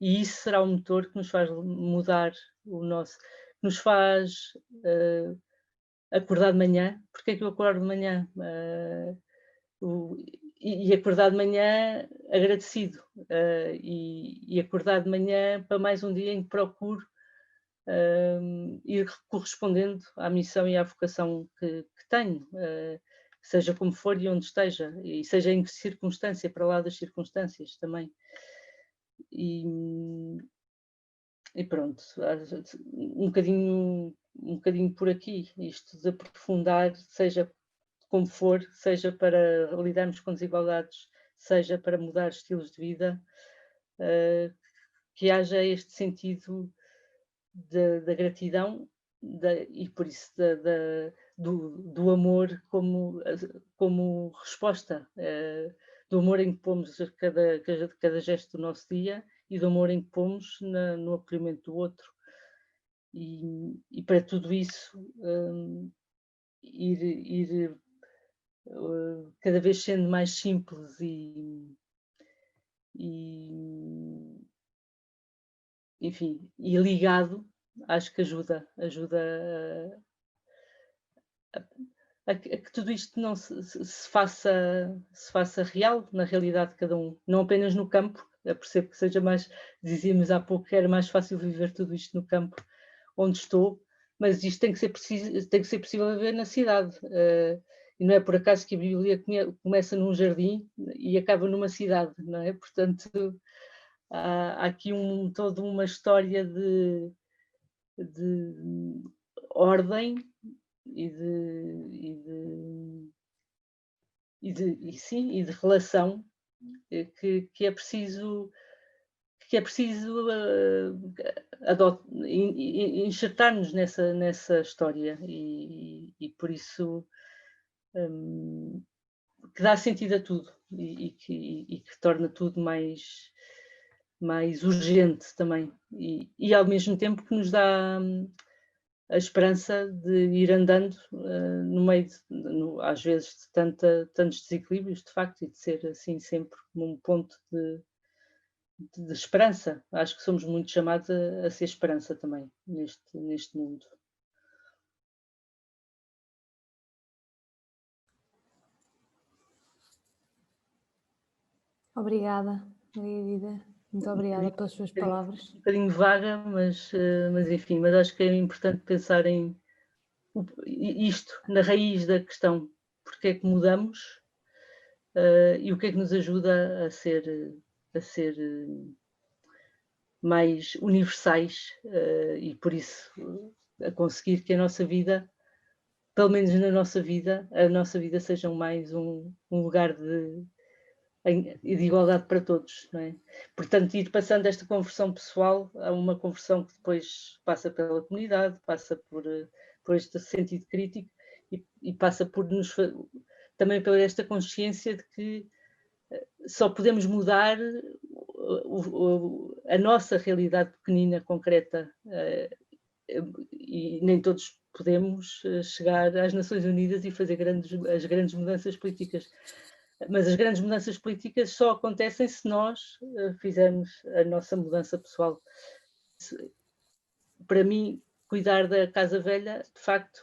e isso será o motor que nos faz mudar o nosso, que nos faz acordar de manhã. Porque é que eu acordo de manhã? E acordar de manhã agradecido, e acordar de manhã para mais um dia em que procuro ir correspondendo à missão e à vocação que tenho, seja como for e onde esteja, e seja em que circunstância, para lá das circunstâncias também. E pronto, um bocadinho por aqui, isto de aprofundar, seja como for, seja para lidarmos com desigualdades, seja para mudar estilos de vida, que haja este sentido da gratidão e por isso do amor como resposta, do amor em que pomos cada gesto do nosso dia e do amor em que pomos no acolhimento do outro. E para tudo isso ir cada vez sendo mais simples enfim, e ligado, acho que ajuda a que tudo isto não se faça real na realidade de cada um, não apenas no campo. Eu percebo que seja mais, dizíamos há pouco que era mais fácil viver tudo isto no campo onde estou, mas isto tem que ser possível viver na cidade, e não é por acaso que a Bíblia começa num jardim e acaba numa cidade, não é? Portanto, há aqui toda uma história de ordem e de relação que é preciso enxertar-nos nessa história e por isso que dá sentido a tudo e que torna tudo mais urgente também e ao mesmo tempo que nos dá a esperança de ir andando no meio às vezes de tantos desequilíbrios de facto, e de ser assim sempre como um ponto de esperança. Acho que somos muito chamados a ser esperança também neste mundo. Obrigada, Margarida. Muito obrigada pelas suas palavras. Um bocadinho vaga, mas enfim, mas acho que é importante pensar em isto, na raiz da questão, porque é que mudamos e o que é que nos ajuda a ser mais universais e por isso a conseguir que a nossa vida, pelo menos na nossa vida, a nossa vida seja mais um lugar de igualdade para todos, não é? Portanto, ir passando esta conversão pessoal a uma conversão que depois passa pela comunidade, passa por este sentido crítico e passa também por esta consciência de que só podemos mudar a nossa realidade pequenina, concreta, e nem todos podemos chegar às Nações Unidas e fazer as grandes mudanças políticas. Mas as grandes mudanças políticas só acontecem se nós fizermos a nossa mudança pessoal. Para mim, cuidar da casa velha, de facto,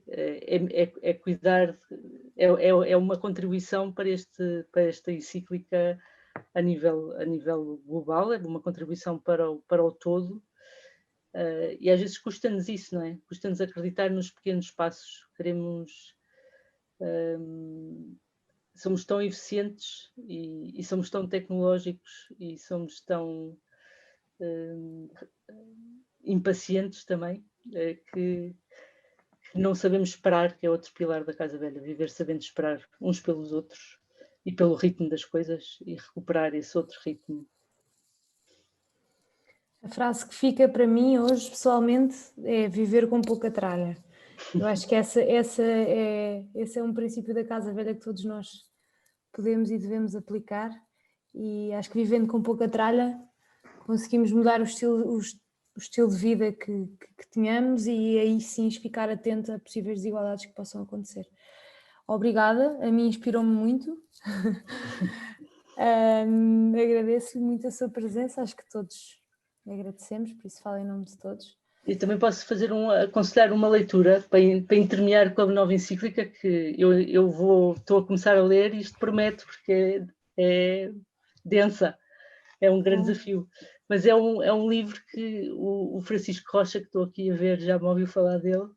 é cuidar, é uma contribuição para esta encíclica a nível global, é uma contribuição para o todo. E às vezes custa-nos isso, não é? Custa-nos acreditar nos pequenos passos. Somos tão eficientes e somos tão tecnológicos e somos tão impacientes também, que não sabemos esperar, que é outro pilar da Casa Velha, viver sabendo esperar uns pelos outros e pelo ritmo das coisas e recuperar esse outro ritmo. A frase que fica para mim hoje, pessoalmente, é viver com pouca tralha. Eu acho que esse é um princípio da Casa Velha que todos nós podemos e devemos aplicar, e acho que vivendo com pouca tralha conseguimos mudar o estilo de vida que tenhamos, e aí sim ficar atento a possíveis desigualdades que possam acontecer. Obrigada, a mim inspirou-me muito. Agradeço-lhe muito a sua presença, acho que todos agradecemos, por isso falo em nome de todos. E também posso aconselhar uma leitura para intermear com a nova encíclica, que estou a começar a ler e isto prometo, porque é densa, é um grande desafio. Mas é um livro que o Francisco Rocha, que estou aqui a ver, já me ouviu falar dele,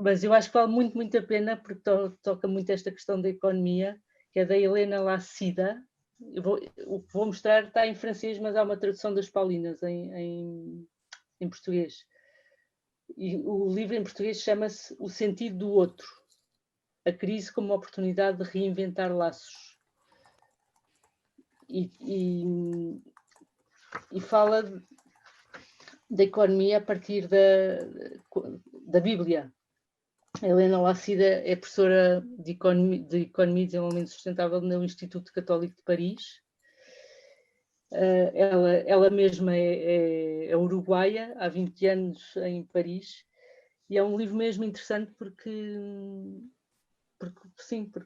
mas eu acho que vale muito, muito a pena, porque toca muito esta questão da economia, que é da Helena Lacida. O que vou mostrar está em francês, mas há uma tradução das Paulinas em português. E o livro em português chama-se O Sentido do Outro, a crise como uma oportunidade de reinventar laços. E fala da economia a partir da Bíblia. A Helena Lacida é professora de Economia e Desenvolvimento Sustentável no Instituto Católico de Paris. Ela mesma é uruguaia, há 20 anos em Paris, e é um livro mesmo interessante porque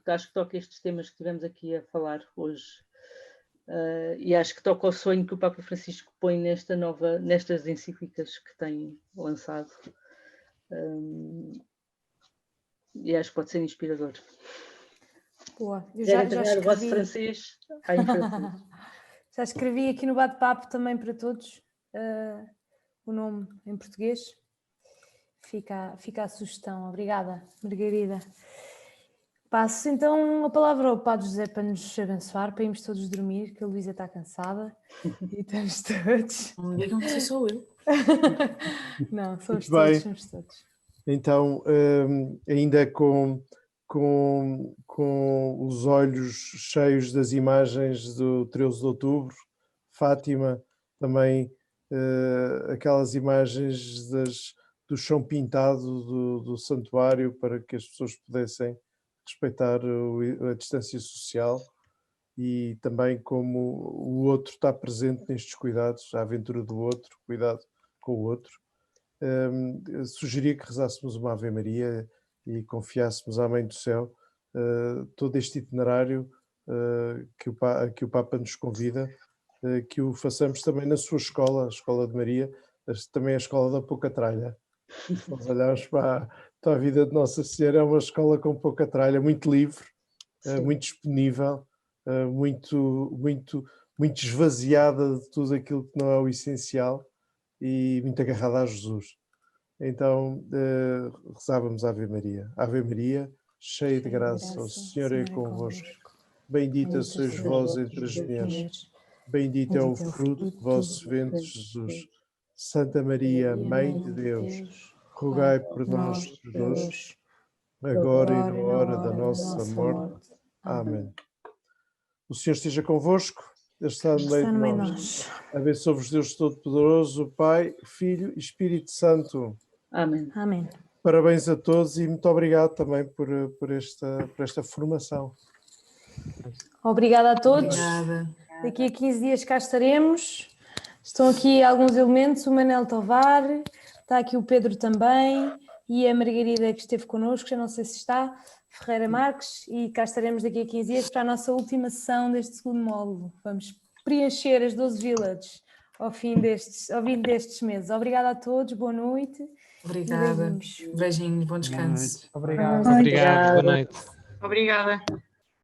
acho que toca estes temas que estivemos aqui a falar hoje. E acho que toca o sonho que o Papa Francisco põe nestas encíclicas que tem lançado. E acho que pode ser inspirador. Boa. Eu já escrevi o vosso francês, em francês. Já escrevi aqui no bate-papo também para todos o nome em português. Fica a sugestão. Obrigada, Margarida. Passo então a palavra ao Padre José para nos abençoar, para irmos todos dormir, que a Luísa está cansada e estamos todos. Não digam que sou eu. Não, somos todos. Então, ainda com os olhos cheios das imagens do 13 de outubro, Fátima, também aquelas imagens do chão pintado do santuário, para que as pessoas pudessem respeitar a distância social, e também como o outro está presente nestes cuidados, a aventura do outro, cuidado com o outro. Sugeria que rezássemos uma Ave Maria e confiássemos à Mãe do Céu todo este itinerário que o Papa nos convida, que o façamos também na sua escola, a Escola de Maria, também a Escola da Pouca Tralha. Se nós olharmos para a vida de Nossa Senhora, é uma escola com pouca tralha, muito livre, muito disponível, muito esvaziada de tudo aquilo que não é o essencial, e muito agarrada a Jesus. Então rezávamos Ave Maria. Ave Maria, cheia de graça, o Senhor é convosco. Bendita sois vós entre as mulheres. Bendito é o fruto do vosso ventre, Jesus. Santa Maria, Mãe de Deus, rogai por nós, pecadores, agora e na hora da nossa morte. Amém. O Senhor esteja convosco. Ele está no meio de nós. Abençoe-vos Deus Todo-Poderoso, Pai, Filho e Espírito Santo. Amém. Amém. Parabéns a todos e muito obrigado também por esta formação. Obrigada a todos. Obrigada. Daqui a 15 dias cá estaremos. Estão aqui alguns elementos, o Manel Tovar, está aqui o Pedro também e a Margarida que esteve connosco, já não sei se está, Ferreira Marques, e cá estaremos daqui a 15 dias para a nossa última sessão deste segundo módulo. Vamos preencher as 12 villages ao fim destes meses. Obrigada a todos, boa noite. Obrigada. Beijinhos, bom descanso. Obrigado. Obrigado, boa noite. Obrigada.